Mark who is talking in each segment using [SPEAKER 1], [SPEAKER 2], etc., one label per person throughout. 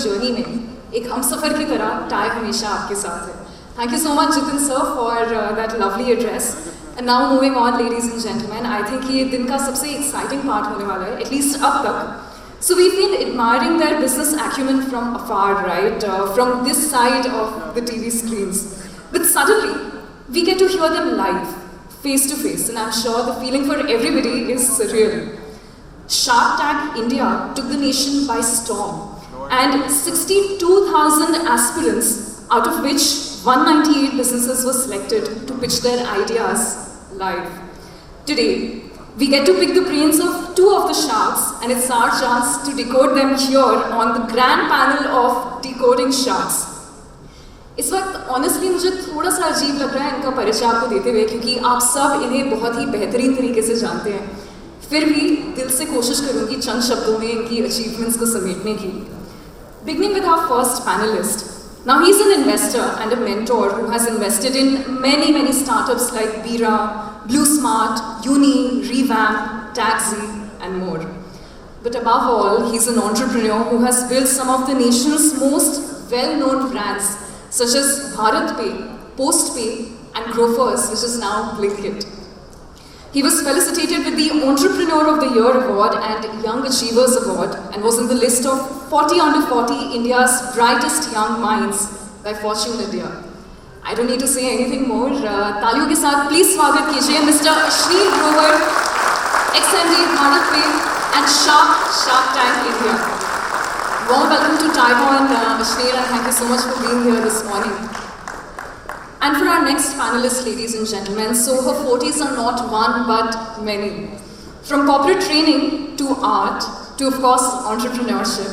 [SPEAKER 1] Journey में एक हमसफर की तरह टाई हमेशा आपके साथ है. Thank you so much, Jitin sir, for that lovely address. And now moving on, ladies and gentlemen, I think ये दिन का सबसे exciting part होने वाला है, at least अब तक. So we've been admiring their business acumen from afar, right? From this side of the TV screens. But suddenly, we get to hear them live, face to face, and I'm sure the feeling for everybody is surreal. Shark Tank India took the nation by storm, and 62,000 aspirants, out of which 198 businesses were selected to pitch their ideas live. Today, we get to pick the brains of two of the sharks, and it's our chance to decode them here on the grand panel of Decoding Sharks. इस वक्त honestly मुझे थोड़ा सा अजीब लग रहा है इनका परिचय आपको देते हुए, क्योंकि आप सब इन्हें बहुत ही बेहतरीन तरीके से जानते हैं. फिर भी दिल से कोशिश करूंगी चंद शब्दों में इनकी अचीवमेंट्स को समेटने की. Beginning with our first panelist. Now he's an investor and a mentor who has invested in many startups like Bira, Blue Smart, Uni, Revamp, Taxi and more. But above all, he's an entrepreneur who has built some of the nation's most well-known brands such as BharatPe, PostPay and Grofers, which is now Blinkit. He was felicitated with the Entrepreneur of the Year Award and Young Achievers Award and was in the list of 40 under 40 India's brightest young minds by Fortune India. I don't need to say anything more. तालियों के साथ please स्वागत कीजिए Mr. Ashneer Grover, ex-MD BharatPe and Shark Tank India. Warm welcome to Taiwan, Ashneer, and thank you so much for being here this morning. And for our next panelist, ladies and gentlemen, so her fortes are not one but many. From corporate training to art to, of course, entrepreneurship.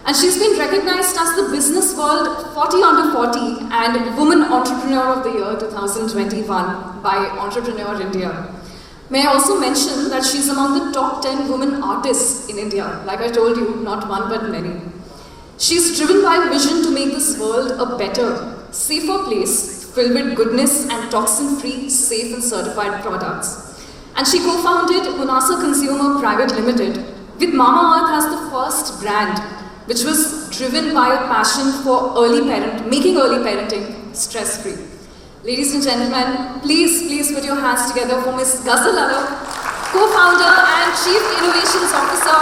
[SPEAKER 1] And she's been recognized as the Business World 40 under 40 and Woman Entrepreneur of the Year 2021 by Entrepreneur India. May I also mention that she's among the top 10 women artists in India. Like I told you, not one but many. She's driven by a vision to make this world a better, safer place, filled with goodness and toxin-free, safe and certified products. And she co-founded Hunasa Consumer Private Limited with Mamaearth as the first brand, which was driven by a passion for making early parenting stress-free. Ladies and gentlemen, please put your hands together for Ms. Ghazal Alam, co-founder and Chief Innovations Officer,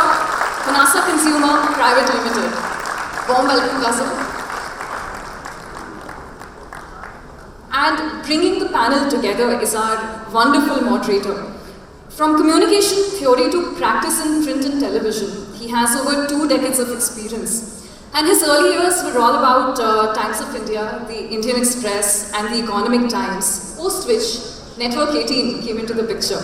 [SPEAKER 1] Hunasa Consumer Private Limited. Warm welcome, Ghazal. And bringing the panel together is our wonderful moderator. From communication theory to practice in print and television, he has over 2 decades of experience. And his early years were all about Times of India, the Indian Express and the Economic Times, post which Network 18 came into the picture.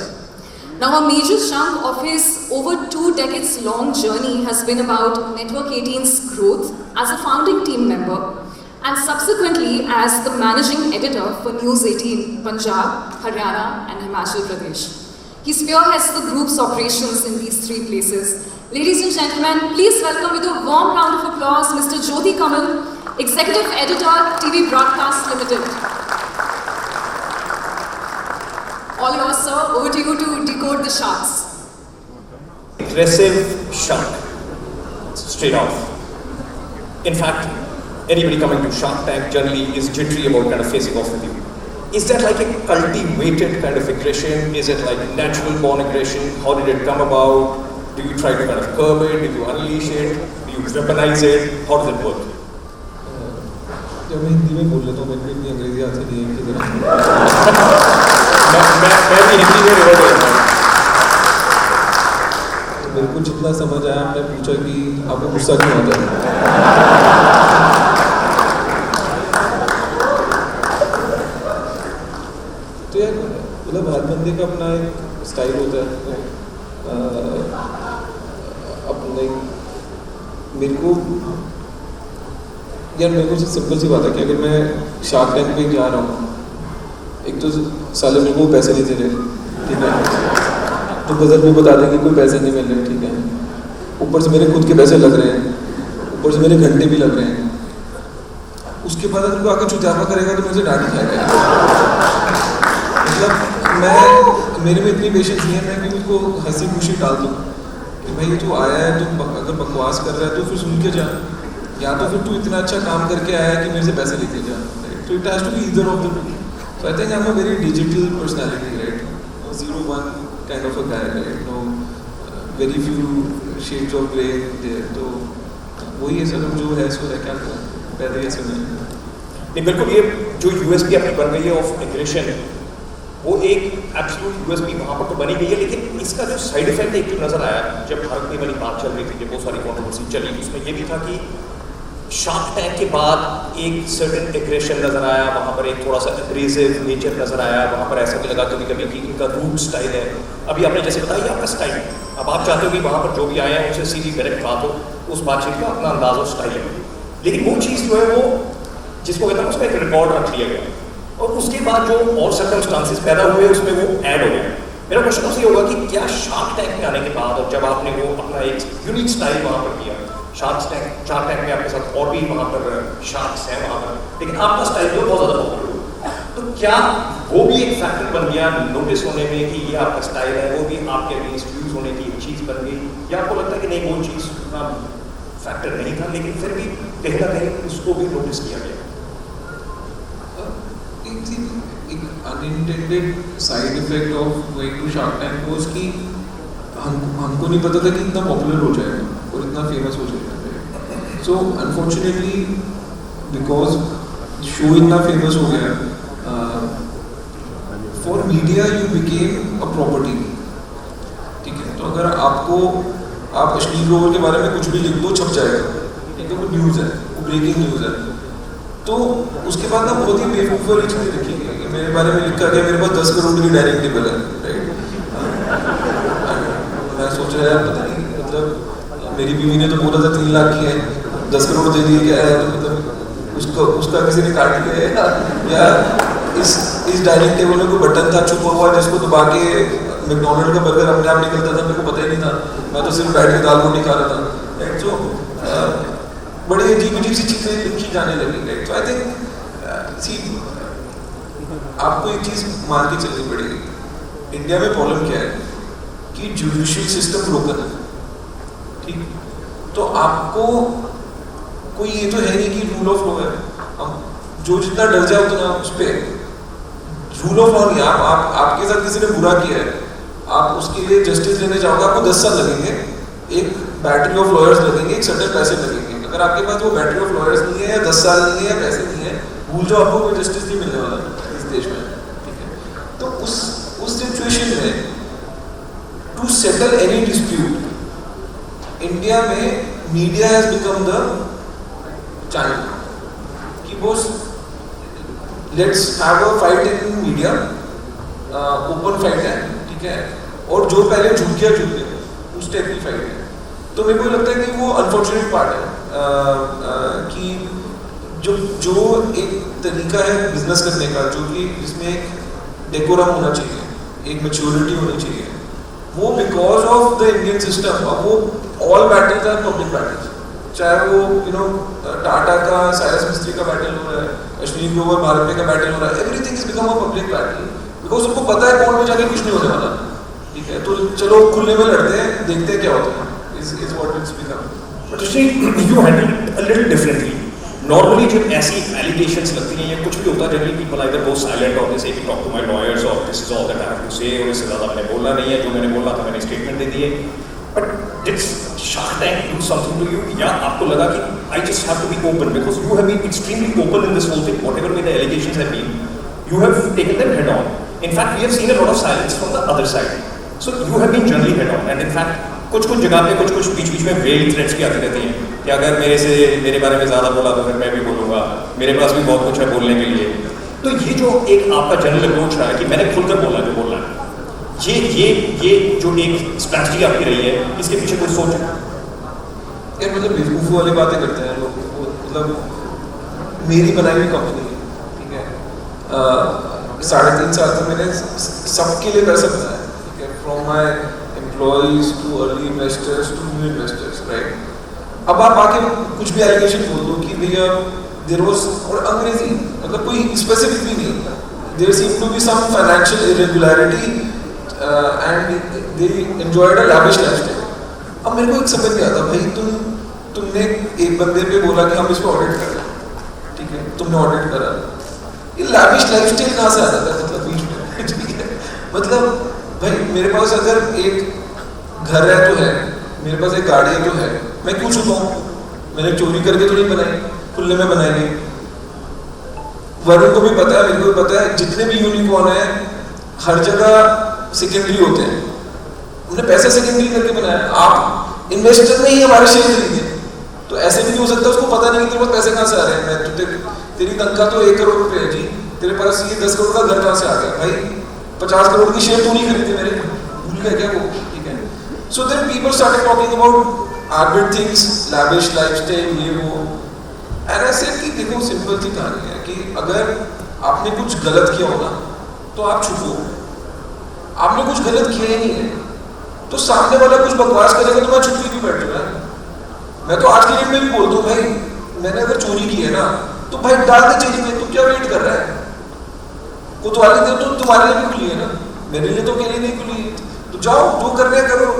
[SPEAKER 1] Now a major chunk of his over 2 decades long journey has been about Network 18's growth as a founding team member, and subsequently as the managing editor for News 18, Punjab, Haryana and Himachal Pradesh. He spearheads the group's operations in these 3 places. Ladies and gentlemen, please welcome with a warm round of applause Mr. Jyoti Kamal, Executive Editor, TV Broadcast Limited. All yours, sir. Over to you to decode the sharks.
[SPEAKER 2] Aggressive shark, straight off. In fact, anybody coming to Shark Tank generally is jittery about kind of facing off with you. Is that like a cultivated kind of aggression? Is it like natural born aggression? How did it come about? Do you try to kind of curb it? Do you unleash it? Do you weaponize it? How does it work?
[SPEAKER 3] जब मैं हिंदी में बोल लेता हूँ मेरे को इतनी अंग्रेजी आती नहीं है कि
[SPEAKER 2] मैं भी हिंदी में रिवर्ट हो जाता हूँ.
[SPEAKER 3] मेरे को जितना समझ आया हमने पूछा कि आपको गुस्सा क्यों आता है. तो यार मतलब हर बंदे का अपना एक स्टाइल होता है. अपने मेरे को सिंपल सी बात है कि अगर मैं शार्क टैंक पे जा रहा हूँ, एक तो साले मेरे को पैसे नहीं दे रहे, ठीक है, तो बजट में बता देंगे कोई पैसे नहीं मिल रहे, ठीक है, ऊपर से मेरे खुद के पैसे लग रहे हैं, ऊपर से मेरे घंटे भी लग रहे हैं. उसके बाद अगर कोई आके चुतियापा करेगा तो मुझे डांट खाएगा. मतलब मेरे में इतनी पेशेंस नहीं है मैं कि उसको हंसी खुशी डाल दूँ कि भाई जो आया है तो अगर बकवास कर रहा है तो फिर सुन के जा. या तो फिर तू इतना अच्छा काम करके आया कि मेरे से पैसे लेके जा, राइट? तो it has to be either of the two. So I think I am a very digital personality, right? 0-1 kind of a guy, right? No very few shades of grey there. तो वही है sir, जो है सो है, क्या करें, पहले ऐसे नहीं.
[SPEAKER 2] बिल्कुल, ये जो यूएसपी अपनी बन गई है ऑफ एग्रेशन, वो एक एब्सोल्यूट यूएसपी वहाँ पर तो बनी गई है, लेकिन इसका जो साइड इफेक्ट एक जो नजर आया जब भारत में वाली बात चल रही थी, जब बहुत सारी कॉन्ट्रोवर्सी चली, उसमें ये भी था कि शार्क टैंक के बाद एक सर्टेन एग्रेशन नजर आया, वहाँ पर एक थोड़ा सा एब्रेसिव नेचर नजर आया, वहाँ पर ऐसा भी लगा कभी कभी कि इनका रूट स्टाइल है. अभी आपने जैसे बताया ये आपका स्टाइल है, अब आप चाहते हो कि वहाँ पर जो भी आए हैं उनसे सीधी डायरेक्ट बात हो, उस बातचीत का अपना अंदाज और स्टाइल है. लेकिन वो चीज़ जो है वो जिसको कहते हैं उसमें एक रिकॉर्ड रख लिया गया, और उसके बाद जो और सर्कमस्टांसेस पैदा हुए उसमें वो ऐड हो गया. मेरा क्वेश्चन आपसे ये होगा कि क्या शार्क टैंक में आने के बाद और जब आपने वो अपना एक यूनिक स्टाइल वहाँ पर किया, शार्क टैंक में आपके साथ और भी वहाँ पर शार्क्स हैं वहाँ पर, लेकिन आपका स्टाइल जो बहुत ज़्यादा पॉपुलर हुआ, तो क्या वो भी एक फैक्टर बन गया नोटिस होने में कि ये आपका स्टाइल है, वो भी आपके अगेंस्ट यूज होने की एक चीज़ बन गई, या आपको लगता है कि नहीं वो चीज़ उतना फैक्टर नहीं था, लेकिन फिर भी कहीं ना कहीं उसको भी नोटिस किया गया?
[SPEAKER 3] एक unintended side effect of going to Shark Tank was कि हमको नहीं पता था कि इतना पॉपुलर हो जाएगा और इतना फेमस हो जाएगा. सो अनफॉर्चुनेटली बिकॉज शो इतना फेमस हो गया, for media you became a property. ठीक है, तो अगर आप अश्लील रोल के बारे में कुछ भी लिख दो छप जाएगा, ठीक है, वो न्यूज़ है, वो ब्रेकिंग न्यूज़ है. तो उसके बाद ना बहुत ही बेवकूफ़ वाली चीज़ें लिखी गई. मेरे बारे में लिखा गया मेरे पास 10 करोड़ की डाइनिंग टेबल है, राइट? मैं सोच रहा यार पता नहीं, मतलब मेरी बीवी ने तो बोला था 3 लाख की है, 10 करोड़ दे दिए, क्या है? तो मतलब उसका किसी ने काट लिया है, या इस डाइनिंग टेबल में कोई बटन था छुपा हुआ जिसको दबा के मैकडॉनल्ड का बर्गर अपने आप निकलता था, मेरे को पता ही नहीं था, मैं तो सिर्फ बैठ के दाल रोटी खा रहा था, राइट? सो बड़ी अजीब सी चीज़ें लिखी जाने लगी, राइट? तो आई थिंक आपको एक चीज़ मान के चलनी पड़ेगी, इंडिया में प्रॉब्लम क्या है कि जुडिशियल सिस्टम ब्रोकन है. ठीक, तो आपको कोई ये तो है नहीं कि रूल ऑफ लॉ है, हम जो जितना डर जाए उतना उस पर रूल ऑफ लॉ नहीं. आपके साथ किसी ने बुरा किया है, आप उसके लिए जस्टिस लेने जाओगे, आपको 10 साल लगेंगे, एक बैटरी ऑफ लॉयर्स लगेंगे, एक सर्टेन पैसे लगेंगे. अगर आपके पास वो बैटरी ऑफ लॉयर्स नहीं है, या 10 साल नहीं है, या पैसे नहीं है, भूल जाओ, आपको कोई जस्टिस नहीं मिलने वाला इस देश में. ठीक है, तो उस सिचुएशन में to settle any dispute India में media has become the channel कि boss let's have a fight in media, open fight है, ठीक है, और जो पहले झुक गया उस टाइप की फाइट है. तो मेरे को लगता है कि वो अनफॉर्चुनेट पार्ट है कि जो एक तरीका है बिजनेस करने का, जो कि जिसमें एक डेकोरम होना चाहिए, एक मैच्योरिटी होनी चाहिए, वो because of the Indian system, अब वो all battles are public battles, चाहे वो टाटा का साइरस मिस्त्री का बैटल हो रहा है, अश्विनी ग्रोवर भारत का बैटल हो रहा है, everything is become a public battle because उनको पता है कोर्ट में जाके कुछ नहीं होने वाला. ठीक है, तो चलो खुले में लड़ते हैं, देखते हैं क्या होता है. is what it's become.
[SPEAKER 2] But you handle it a little differently. Normally जब ऐसी allegations लगती हैं या कुछ भी होता है, generally people either go silent or they say कि talk to my lawyers or this is all that I have to say, और इससे ज़्यादा मैंने बोलना नहीं है, जो मैंने बोलना था मैंने statement दे दिए. But did Shark Tank do something to you? या आपको लगा कि I just have to be open because you have been extremely open in this whole thing. Whatever may the allegations have been, you have taken them head on. In fact, we have seen a lot of silence from the other side. So you have been generally head on, and in fact कुछ जगह पे कुछ बीच में well threats भी आती रहती हैं कि अगर मेरे बारे में ज़्यादा बोला तो फिर मैं भी बोलूँगा, मेरे पास भी बहुत कुछ है बोलने के लिए. तो ये जो एक आपका जनरल अप्रोच रहा है कि मैंने खुलकर बोलना जो बोलना है, ये जो एक स्ट्रैटेजी आपकी रही है, इसके पीछे कोई सोच है?
[SPEAKER 3] यार मतलब बेवकूफ़ वाली बातें करते हैं लोग. मतलब मेरी बनाई हुई कंपनी है, ठीक है, 3.5 साल तक मैंने सबके लिए कर सकता है, ठीक है, from my employees to early investors to new investors, right? अब आप आके कुछ भी एलिगेशन बोल दो कि भैया देयर वाज, और अंग्रेजी मतलब कोई स्पेसिफिक भी नहीं, there seem to be some financial irregularity and they enjoyed a lavish lifestyle. अब मेरे को एक समझ नहीं आता भाई, तुम तुमने एक बंदे पे बोला कि हम इस पे ऑडिट कर रहे हैं, ठीक है, तुमने ऑडिट करा, ये लैविश लाइफस्टाइल कहाँ से आ जाता है मतलब बीच में, ठीक है, मतलब भाई मेरे पास अगर एक घर है तो है, मेरे पास एक गाड़ी है तो है, मैं क्यों छुपाऊं? मैंने चोरी करके तो नहीं बनाई, खुले में बनाई नहीं। वरुण को भी पता है, मेरे को भी पता है, जितने भी यूनिकॉर्न है हर जगह सेकेंडरी होते हैं, उन्हें पैसे सेकेंडरी करके बनाया। आप इन्वेस्टर ने ही हमारे शेयर खरीदे, तो ऐसे भी नहीं हो सकता उसको पता नहीं कि तेरे पास पैसे कहाँ से आ रहे हैं। मैं तो तेरी तनख्वाह तो 1 करोड़ रुपए है जी, तेरे पास ये 10 करोड़ का घर कहाँ से आ गया भाई? 50 करोड़ की शेयर तो नहीं खरीदे मेरे, भूल गया क्या वो? ठीक है। So then people started talking about arbit things, lavish lifestyle, ये वो। एंड आई सेड कि देखो सिंपल सी कहानी है कि अगर आपने कुछ गलत किया होगा तो आप छुपो, आपने कुछ गलत किया ही नहीं है तो सामने वाला कुछ बकवास करेगा तो मैं छुप के क्यों बैठ रहा है? मैं तो आज के डेट में भी बोलता हूँ भाई, मैंने अगर चोरी की है ना तो भाई डाल दे जेल में, तू क्या वेट कर रहा है? कोतवाली दे तो तुम्हारे लिए भी खुली है ना, मेरे लिए तो अकेले नहीं खुली है, तो जाओ जो करने करो।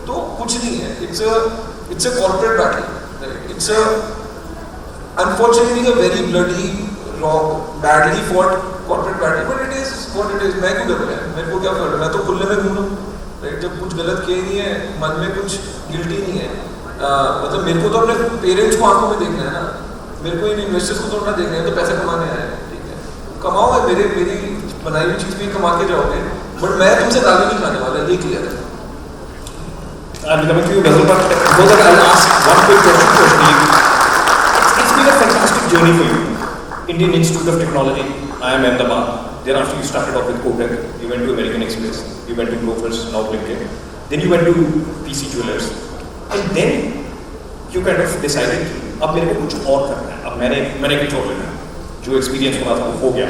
[SPEAKER 3] तो कुछ नहीं है, it's a corporate battle, it's a unfortunately a very bloody wrong badly fought corporate battle, but it is what it is. मैं क्यों डर रहा है? मेरे को क्या फर्क है? मैं तो खुले में घूमूं, राइट? जब कुछ गलत किया ही नहीं है, मन में कुछ गिल्टी नहीं है। मतलब मेरे को तो अपने पेरेंट्स को आंखों में देखना है ना, मेरे को इन इन्वेस्टर्स को तो अपना देखना है, तो पैसे कमाने आए हैं, ठीक है, कमाओ है, मेरी बनाई हुई चीज भी कमा के जाओगे, बट मैं तुमसे गाली नहीं खाने वाला, ये क्लियर है।
[SPEAKER 2] I'm coming to you, Basil, but before that, I'll ask one quick question to you. It's been a fantastic journey for you. Indian Institute of Technology, IIM Ahmedabad. Thereafter, you started off with Kotak. You went to American Express. You went to Grofers, now Blinkit. Then you went to PC Jewelers. And then you kind of decided, अब मेरे को कुछ और करना है. अब मैंने कुछ और लेना है. जो एक्सपीरियंस हुआ था वो हो गया.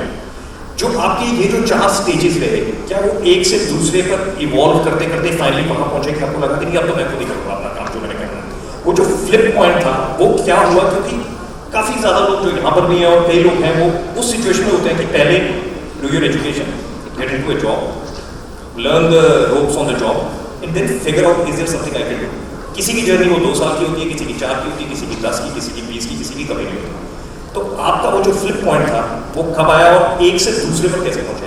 [SPEAKER 2] जो आपके ये जो 4 स्टेजेस रहे, क्या वो एक से दूसरे पर इवॉल्व करते करते फाइनली वहां पहुंचे कि आपको लगा कि नहीं अब तो मैं खुद ही करूंगा अपना काम जो मैंने करना है? वो जो फ्लिप पॉइंट था वो क्या हुआ? क्योंकि काफी ज्यादा लोग जो यहाँ पर भी हैं और कई लोग हैं वो उस सिचुएशन में होते हैं कि पहले do your education, get into a job, learn the ropes on the job and then figure out is there something I can do. किसी की जर्नी वो 2 साल की होती है, किसी की 4 की होती है, किसी की 10 की, किसी की 20 की, किसी की कभी नहीं होती। तो आपका वो जो फ्लिप पॉइंट था वो कब आया और एक से दूसरे पर कैसे पहुंचे?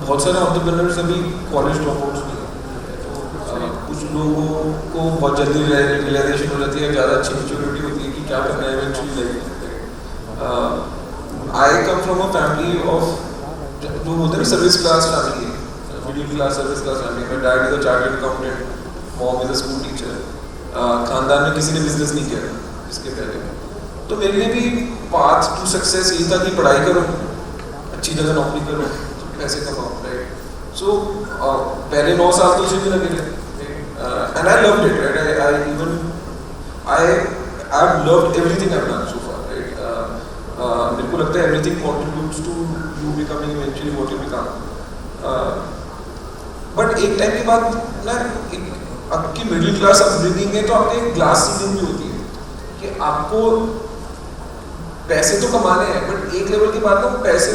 [SPEAKER 3] बहुत सारे एंटरप्रेन्योर्स अभी कॉलेज ड्रॉपआउट्स भी हैं, तो कुछ लोगों को बहुत जल्दी रियलाइजेशन हो जाती है, ज़्यादा अच्छी मैच्योरिटी होती है कि क्या करना है eventually life. I come from a family of जो होते हैं service class family, middle class service class family. मेरा dad is a chartered accountant, mom is a school teacher. खानदान में किसी ने बिजनेस नहीं किया इसके पहले, तो मेरे लिए भी पाथ टू सक्सेस यही था कि पढ़ाई करो, अच्छी जगह नौकरी करो, पैसे कमाओ, राइट? सो पहले 9 साल तो उसी में लगे थे, and I loved it, right? I have loved everything I have done so far, right? मेरे को लगता है everything contributes to you becoming eventually what you become. But एक टाइम के बाद ना आपकी मिडिल क्लास अपब्रिंगिंग है तो आपकी एक ग्लास सीलिंग भी होती है कि आपको पैसे तो कमाने हैं, बट एक लेवल के बाद ना पैसे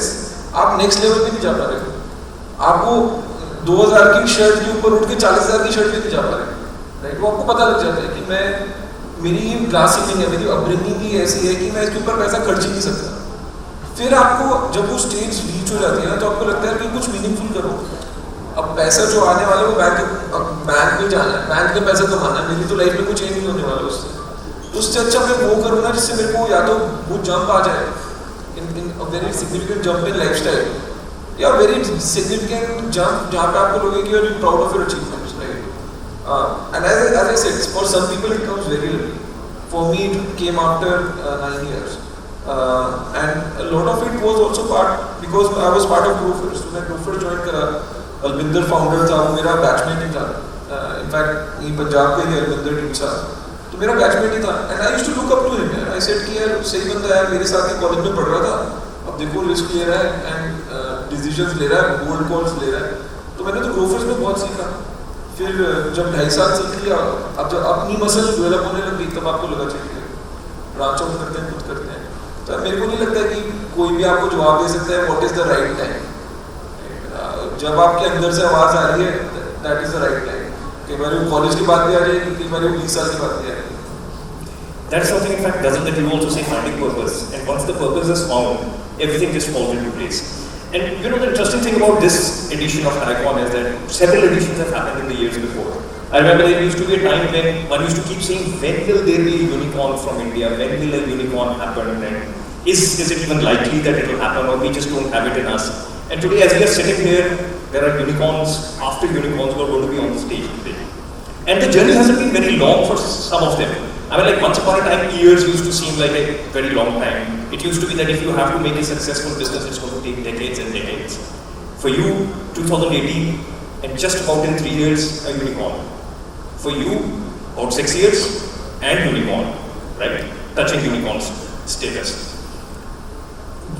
[SPEAKER 3] आप नेक्स्ट लेवल पे नहीं जा पा रहे हो। आपको 2000 की शर्ट के ऊपर उठ के 40,000 की शर्ट पे नहीं जा पा रहे, राइट? वो आपको पता लग जाता है कि मेरी ग्लास सीलिंग है, मेरी अपब्रिंगिंग ही ऐसी है कि मैं इसके ऊपर पैसा खर्च ही नहीं सकता। फिर आपको जब वो स्टेज रीच हो जाती है ना तो आपको लगता है कि कुछ मीनिंगफुल करो। अब पैसा जो आने वाला है वो बैंक में जाना है, बैंक में पैसा कमाना है, मेरी तो लाइफ में कुछ चेंज नहीं होने वाला उससे अच्छा मैं वो करूँ ना जिससे मेरे को या तो वो जंप आ जाए in very significant jump in lifestyle, या वेरी सिग्निफिकेंट जंप जहाँ पे आपको लगेगा कि you are proud of your achievements, right? And as I said, for some people it comes very early, for me it came after 9 years, and a lot of it was also part because I was part of Grofers. So मैं Grofers join करा, Albinder founder था, वो मेरा batchmate ही था, in fact ये पंजाब का ही Albinder team था, तो मेरा बैचमेट ही था। And I used to look up to him, I said कि यार सही बंदा है, मेरे साथ ही कॉलेज में पढ़ रहा था, अब देखो रिस्क ले रहा है एंड डिसीजंस ले रहा है, बोल्ड कॉल्स ले रहा है। तो मैंने तो ग्रोफर्स में बहुत सीखा। फिर जब 2.5 साल सीख लिया, अब जब अपनी मसल डेवलप होने लगी तब आपको लगा चाहिए ब्रांच आउट करते हैं, खुद करते हैं। तो मेरे को नहीं लगता कि कोई भी आपको जवाब दे सकता है what is the right time. जब आपके अंदर से आवाज आ रही है that is the right time. कई बार वो कॉलेज की बात भी आ रही है, कई बार वो 20 साल की बात भी आ रही है.
[SPEAKER 2] That's something, in fact, doesn't that you also say finding purpose, and once the purpose is found, everything just falls into place. And you know the interesting thing about this edition of TiECon is that several editions have happened in the years before. I remember there used to be a time when one used to keep saying, when will there be a unicorn from India? When will a unicorn happen? And is it even likely that it will happen, or we just don't have it in us? And today, as we are sitting here, there are unicorns after unicorns who are going to be on the stage today. And the journey hasn't been very long for some of them. I mean, like once upon a time, years used to seem like a very long time. It used to be that if you have to make a successful business, it's going to take decades and decades. For you, 2018, and just about in 3 years, a unicorn. For you, about 6 years, and unicorn, right? Touching unicorn's status.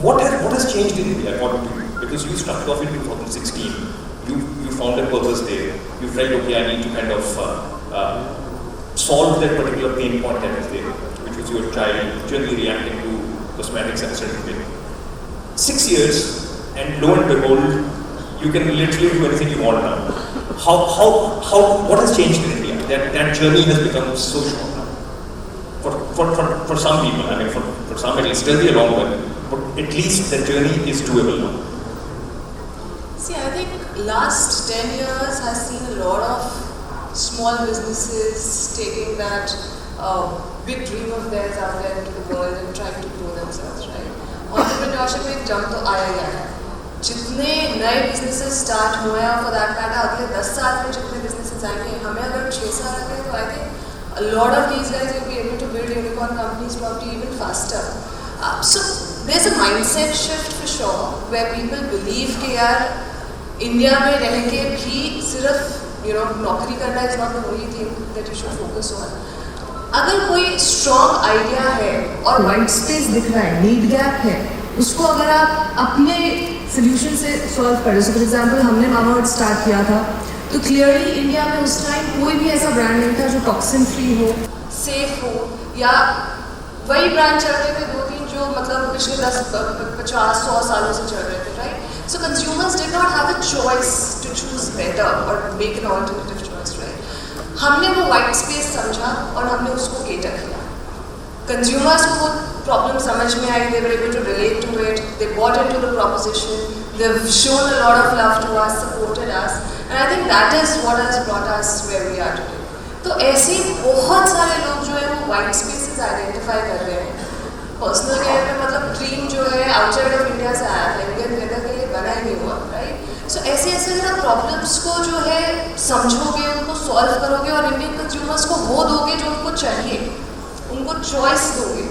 [SPEAKER 2] What has changed in India, according to you? Because you started off in 2016. You found a purpose there. You felt, okay, I need to kind of solve that particular pain point that is there, which was your child generally reacting to cosmetics and certain way. 6 years, and lo and behold, you can literally do anything you want now. What has changed in India? That journey has become so short now. For some people, I mean, for some it will still be a long one, but at least the journey is doable now.
[SPEAKER 4] See, I think last 10 years has seen a lot of small businesses taking that big dream of theirs out there into the world and trying to grow themselves, right? Entrepreneurship में jump तो आया ही आया. जितने नए businesses start हुए हैं, for that matter अगले 10 साल में जितने businesses आएंगे, हमें अगर 6 साल लगे तो I think a lot of these guys will be able to build unicorn companies probably even faster. So there's a mindset shift for sure where people believe कि यार इंडिया में रह के भी सिर्फ नौकरी करना is not the only thing that you should focus on. अगर कोई strong idea है और white space दिख रहा है, need gap है, उसको अगर आप अपने solution से solve कर रहे हो, for example हमने Mamaearth start किया था, तो clearly इंडिया में उस टाइम कोई भी ऐसा ब्रांड नहीं था जो टॉक्सिन फ्री हो, सेफ हो, या वही ब्रांड चल रहे थे 2-3 जो मतलब पिछले 10-50-100 सालों से चल रहे थे, right? So consumers did not have a choice to choose better or make an alternative choice, right? हमने वो white space समझा और हमने उसको cater किया. Consumers को वो problem समझ में आई, they were able to relate to it, they bought into the proposition, they've shown a lot of love to us, supported us, and I think that is what has brought us where we are today. तो ऐसे बहुत सारे लोग जो है वो white spaces identify कर रहे हैं. पर्सनल केयर में मतलब क्रीम जो है आउटसाइड ऑफ इंडिया से आया है, इंडियन वेदर के लिए बना ही नहीं हुआ, राइट? सो ऐसे ना प्रॉब्लम्स को जो है समझोगे, उनको सॉल्व करोगे और इंडियन कंज्यूमर्स को वो दोगे जो उनको चाहिए, उनको चॉइस दोगे,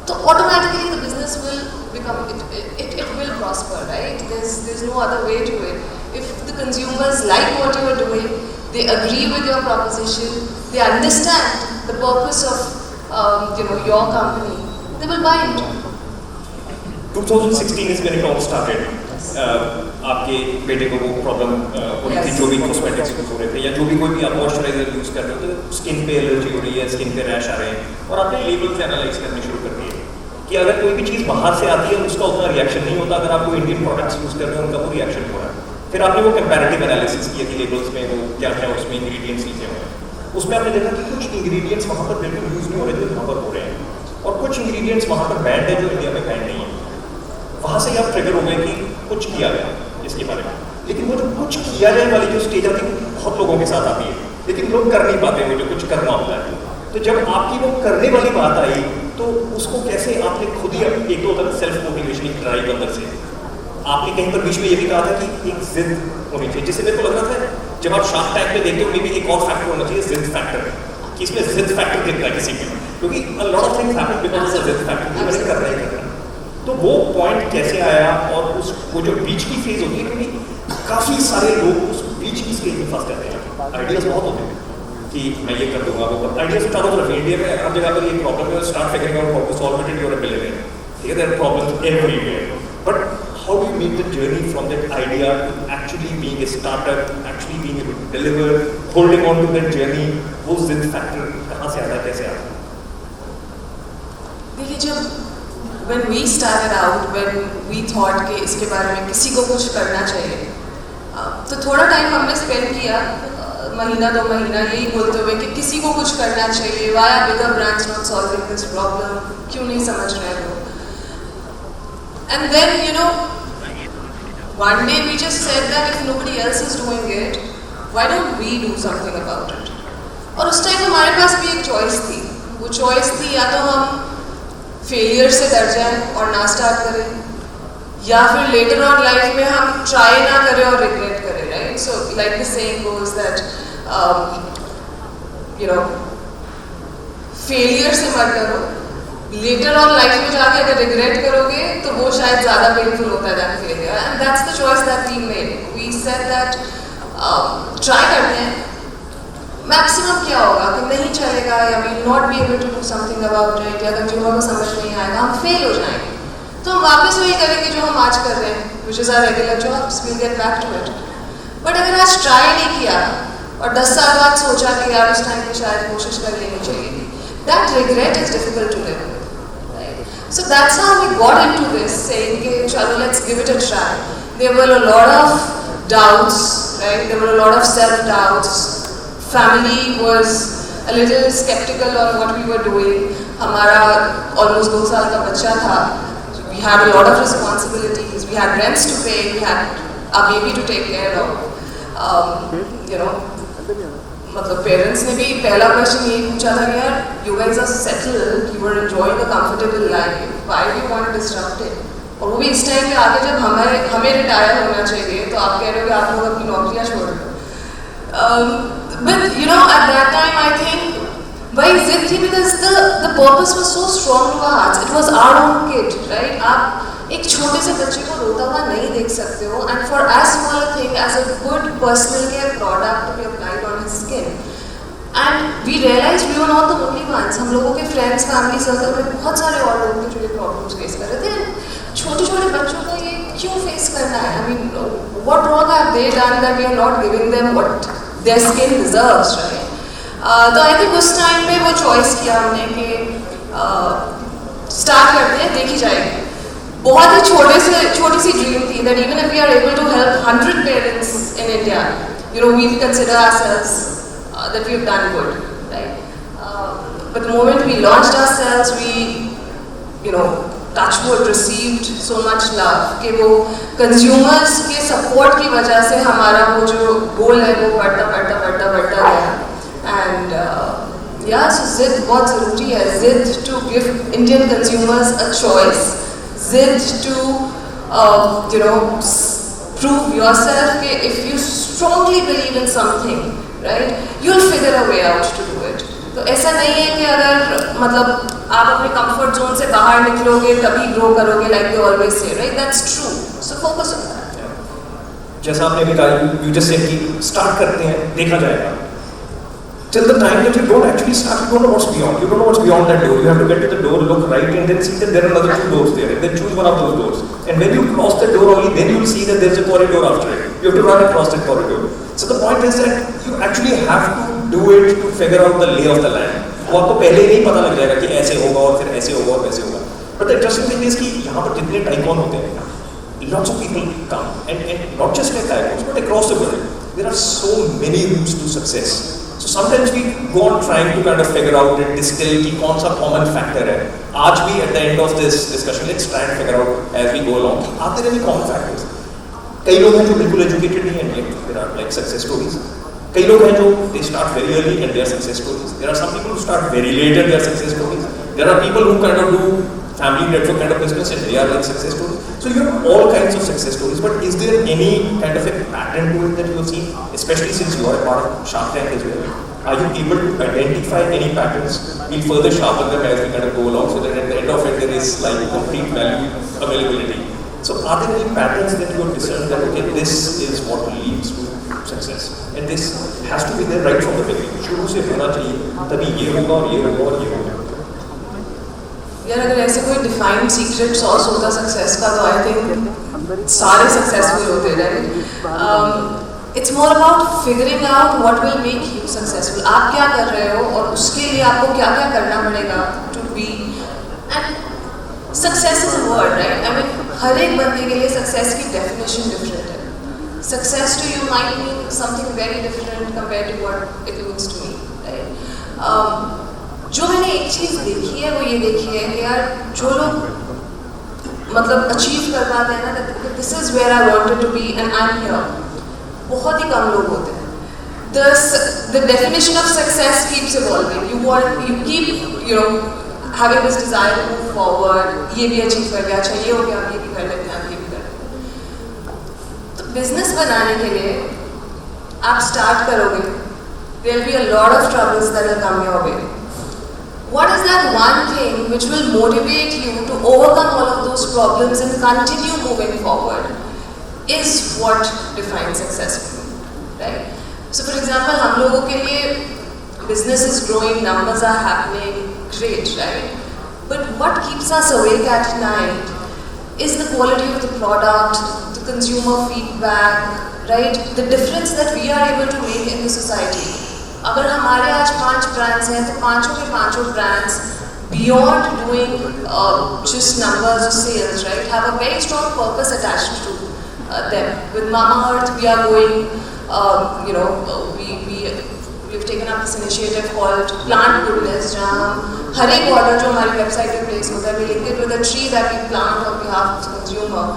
[SPEAKER 4] तो automatically the business will become it will prosper, right? there's no other way to it. If the consumers like what you are doing, they agree with your proposition, they understand the purpose of your company, they will buy it.
[SPEAKER 2] 2016 is when it all started. आपके बेटे को वो problem हो रही थी, जो भी cosmetics use हो रहे थे या जो भी कोई भी आप मॉइस्चराइजर यूज कर रहे हो, तो स्किन पे एलर्जी हो रही है, स्किन पे रैश आ रहे हैं, और आपने लेबल्स एनालाइज करने शुरू कर दिए कि अगर कोई भी चीज़ बाहर से आती है उसका उतना रिएक्शन नहीं होता, अगर आप कोई इंडियन प्रोडक्ट्स यूज कर रहे हैं उनका वो रिएक्शन हो रहा है. फिर आपने वो कंपैरेटिव एनालिसिस किया कि लेबल्स में वो क्या क्या उसमें इंग्रेडिएंट्स लिखे हुए हैं. उसमें आपने देखा कि कुछ इंग्रेडिएंट्स वहाँ पर बिल्कुल यूज नहीं हो रहे थे, वहाँ पर हो रहे हैं, और कुछ इंग्रेडिएंट्स वहाँ पर बैंड है जो इंडिया में बैंड नहीं है. वहाँ से आप ट्रिगर हो गए कि कुछ किया गया इसके बारे में. लेकिन वो जो कुछ किया जाए वाली जो स्टेज आती है बहुत लोगों के साथ आती है, लेकिन लोग कर नहीं पाते वो जो कुछ करना होता है. तो जब आपकी वो करने वाली बात आई तो उसको कैसे आपने खुद ही एक तो होता है सेल्फ मोटिवेशन ड्राइव अंदर से. आपने कहीं पर बीच में ये भी कहा था कि एक जिद होनी चाहिए, जिससे मेरे को लग रहा था जब आप शार्क टैंक में देखते हो मे बी एक और फैक्टर होना चाहिए, जिद फैक्टर, कि इसमें जिद फैक्टर दिख रहा है किसी में, क्योंकि a lot of things happen because of the जिद फैक्टर कि मैंने करना ही करना. तो वो पॉइंट कैसे आया, और उस वो जो बीच की फेज होती है, क्योंकि काफ़ी सारे लोग उस बीच की स्टेज में फंस जाते हैं. आइडियाज बहुत होते हैं कि मैं ये कर दूंगा, वो कर, आइडियाज चारों तरफ. इंडिया में हर जगह पर ये प्रॉब्लम है, start figuring out how to solve it in your ability. ठीक है, there are problems everywhere, but how do you make the journey from that idea to actually being a startup, actually being able to deliver, holding on to that journey? वो जिद factor कहाँ से आता है, कैसे आता है?
[SPEAKER 4] देखिए, जब when we started out, when we thought कि इसके बारे में किसी को कुछ करना चाहिए, तो थोड़ा टाइम हमने स्पेंड किया. महीना 2 महीना यही बोलते हुए कि किसी को कुछ करना चाहिए, why are bigger brands not solving this problem, क्यों नहीं समझ रहे हो? And then, you know, one day we just said that if nobody else is doing it, why don't we do something about it? और उस time हमारे पास भी एक चॉइस थी, वो चॉइस थी या तो हम फेलियर से डर जाएं और ना स्टार्ट करें, या फिर लेटर ऑन लाइफ में हम ट्राई ना करें और रिग्रेट करें, right? So like the saying goes that you know failure से मत करो, लेटर ऑन लाइफ में जाके अगर रिग्रेट करोगे तो वो शायद ज़्यादा पेनफुल होता है than failure, and that's the choice that we made. We said that try करते हैं, मैक्सिमम क्या होगा कि नहीं चलेगा या we not be able to do something about it, या कंज्यूमर को समझ नहीं आएगा, हम फेल हो जाएंगे, तो हम वापस वही करेंगे जो हम आज कर रहे हैं, which is our regular jobs, we'll get back to it. But अगर आज ट्राई नहीं किया और 10 साल बाद सोचा कि यार उस टाइम पे शायद कोशिश कर लेनी चाहिए थी, that regret is difficult to live with, right? So that's how we got into this, saying कि चलो let's give it a try. There were a lot of doubts, right? There were a lot of self doubts. Family was a little skeptical on what we were doing. हमारा almost 2 साल का बच्चा था. We had a lot of responsibilities. We had rents to pay. We had a baby to take care of. You know, मतलब parents ने भी पहला question यही पूछा था कि यार you guys are settled, you are enjoying a comfortable life. Why do you want to disrupt it? और वो भी इस टाइम पे आके जब हमें रिटायर होना चाहिए तो आप कह रहे हो कि आप लोग अपनी नौकरियाँ छोड़ दो. But you know, at that time, I think why zid थी because the purpose was so strong to our hearts. It was our own kid, right? आप एक छोटे से बच्चे को रोता हुआ नहीं देख सकते हो, and for as small a thing as a good personal care product to be applied on his skin, and we realized we were not the only ones. हम लोगों के friends, family circle में बहुत सारे और लोग थे जो ये problems face कर रहे थे. छोटे-छोटे बच्चों को ये क्यों face करना है? I mean, what wrong have they done that we are not giving them what their skin deserves, right? तो आई थिंक उस टाइम पे वो चॉइस किया हमने कि स्टार्ट करते हैं, देखी जाएगी. बहुत ही छोटी सी ड्रीम थी that even if we are able to help 100 parents in India, you know, we consider ourselves that we have done good, right? But the moment we launched ourselves, we, you know, touchwood received so much love कि वो consumers के support की वजह से हमारा वो जो goal है वो बढ़ता गया. And yeah, so zid बहुत ज़रूरी है. Zid to give Indian consumers a choice. Zid to you know, prove yourself कि if you strongly believe in something, right, you'll figure a way out to do it. तो ऐसा नहीं है कि अगर मतलब आप अपने कंफर्ट जोन से बाहर निकलोगे तभी ग्रो करोगे, like they always say, right? That's true. So focus on that.
[SPEAKER 2] जैसा आपने भी कहा, यू जस्ट सेड कि स्टार्ट करते हैं, देखा जाएगा. Till the time that you don't actually start, you don't know what's beyond. You don't know what's beyond that door. You have to get to the door, look right, and then see that there are another 2 doors there, and then choose one of those doors. And when you cross the door only, then you will see that there's a corridor after it. You have to run across that corridor. So the point is that you actually have to do it to figure out the lay of the land. वो आपको पहले ही नहीं पता लग जाएगा कि ऐसे होगा और फिर ऐसे होगा और वैसे होगा. But the interesting thing is कि यहाँ पर जितने टाइकॉन होते हैं, lots of people come, and not just like tycoons, but across the world. There are so many routes to success. So sometimes we go on trying to kind of figure out and distill कि कौन सा common factor है. आज भी at the end of this discussion, let's try and figure out as we go along. Are there any common factors? कई लोग हैं जो बिल्कुल educated नहीं हैं, yet there are like success stories. कई लोग हैं जो they start very early and they are success stories. There are some people who start very late and they are success stories. There are people who kind of do family network kind of business and they are like success stories. So you have all kinds of success stories, but is there any kind of a pattern to it that you have seen, especially since you are a part of Shark Tank as well? Are you able to identify any patterns? We'll further sharpen them as we kind of go along, so that at the end of it there is like complete value availability. So are there any patterns that you have discerned that okay, this is what leads to success, and this has to be there right from the beginning? शुरू से होना चाहिए, तभी ये होगा और ये होगा और ये होगा.
[SPEAKER 4] यार अगर ऐसे कोई डिफाइंड सीक्रेट सॉस होता सक्सेस का तो आई थिंक सारे सक्सेसफुल होते, right? It's more about figuring out what will make you successful. आप क्या कर रहे हो और उसके लिए आपको क्या क्या करना पड़ेगा to be. And success is a word, right? I mean हर एक बंदे के लिए सक्सेस की डेफिनेशन डिफरेंट है. success to you might mean something very different compared to what it means to me, right? जो मैंने एक चीज़ देखी है वो ये देखी है कि यार जो लोग मतलब अचीव कर पाते हैं ना, this is where I wanted to be and I am here, बहुत ही कम लोग होते हैं. The definition of success keeps evolving. You keep, having this desire to move forward. ये भी अचीव कर गया, अच्छा ये हो गया, ये भी कर लेते हैं, ये भी कर लेते हैं. तो बिजनेस बनाने के लिए आप स्टार्ट करोगे, there will be a lot of troubles that will come your way. What is that one thing which will motivate you to overcome all of those problems and continue moving forward is what defines success for you, right? So for example, हम लोगों के लिए business is growing, numbers are happening, great, right? But what keeps us awake at night is the quality of the product, the consumer feedback, right? The difference that we are able to make in the society. अगर हमारे आज 5 brands हैं तो पांचों के पांचों brands beyond doing just numbers or sales, right, have a very strong purpose attached to them. With Mamaearth, we are going, we've taken up this initiative called Plant Goodness, जहाँ हम हर एक order जो हमारी website पे place होता है, we link it with a tree that we plant on behalf of the consumer.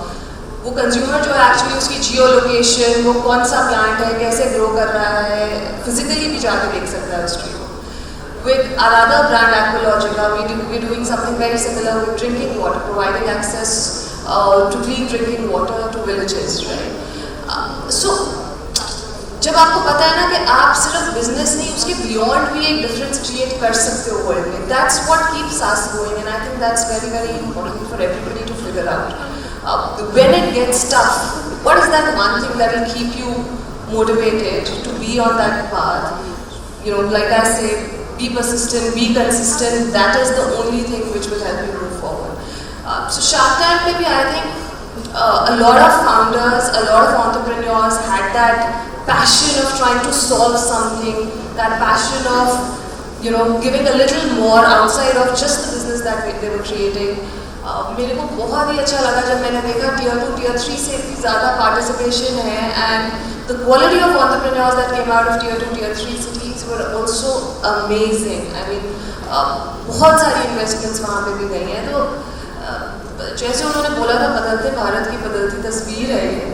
[SPEAKER 4] वो consumer जो है एक्चुअली उसकी जियो लोकेशन, वो कौन सा प्लांट है, कैसे ग्रो कर रहा है, फिजिकली भी जाके देख सकता है उस ट्री को. With our other brand Aqualogica, we're doing something very similar with drinking water, providing access to clean drinking water to villages, right? So जब आपको पता है ना कि आप सिर्फ बिजनेस नहीं, उसके बियॉन्ड भी एक डिफरेंस क्रिएट कर सकते हो वर्ल्ड में, that's what keeps us going, and I think that's very very important for everybody to figure out. When it gets tough, what is that one thing that will keep you motivated to be on that path? Like I say, be persistent, be consistent. That is the only thing which will help you move forward. So Shark Tank maybe I think a lot of founders, a lot of entrepreneurs had that passion of trying to solve something, that passion of giving a little more outside of just the business that they were creating. मेरे को बहुत ही अच्छा लगा जब मैंने देखा Tier 2, Tier 3 से इतनी ज़्यादा पार्टिसिपेशन है, and the quality of entrepreneurs that came out of Tier 2, Tier 3 cities were also amazing. I mean, बहुत सारी इन्वेस्टमेंट्स वहाँ पे भी गई हैं. तो जैसे उन्होंने बोला था, बदलते भारत की बदलती तस्वीर है ये.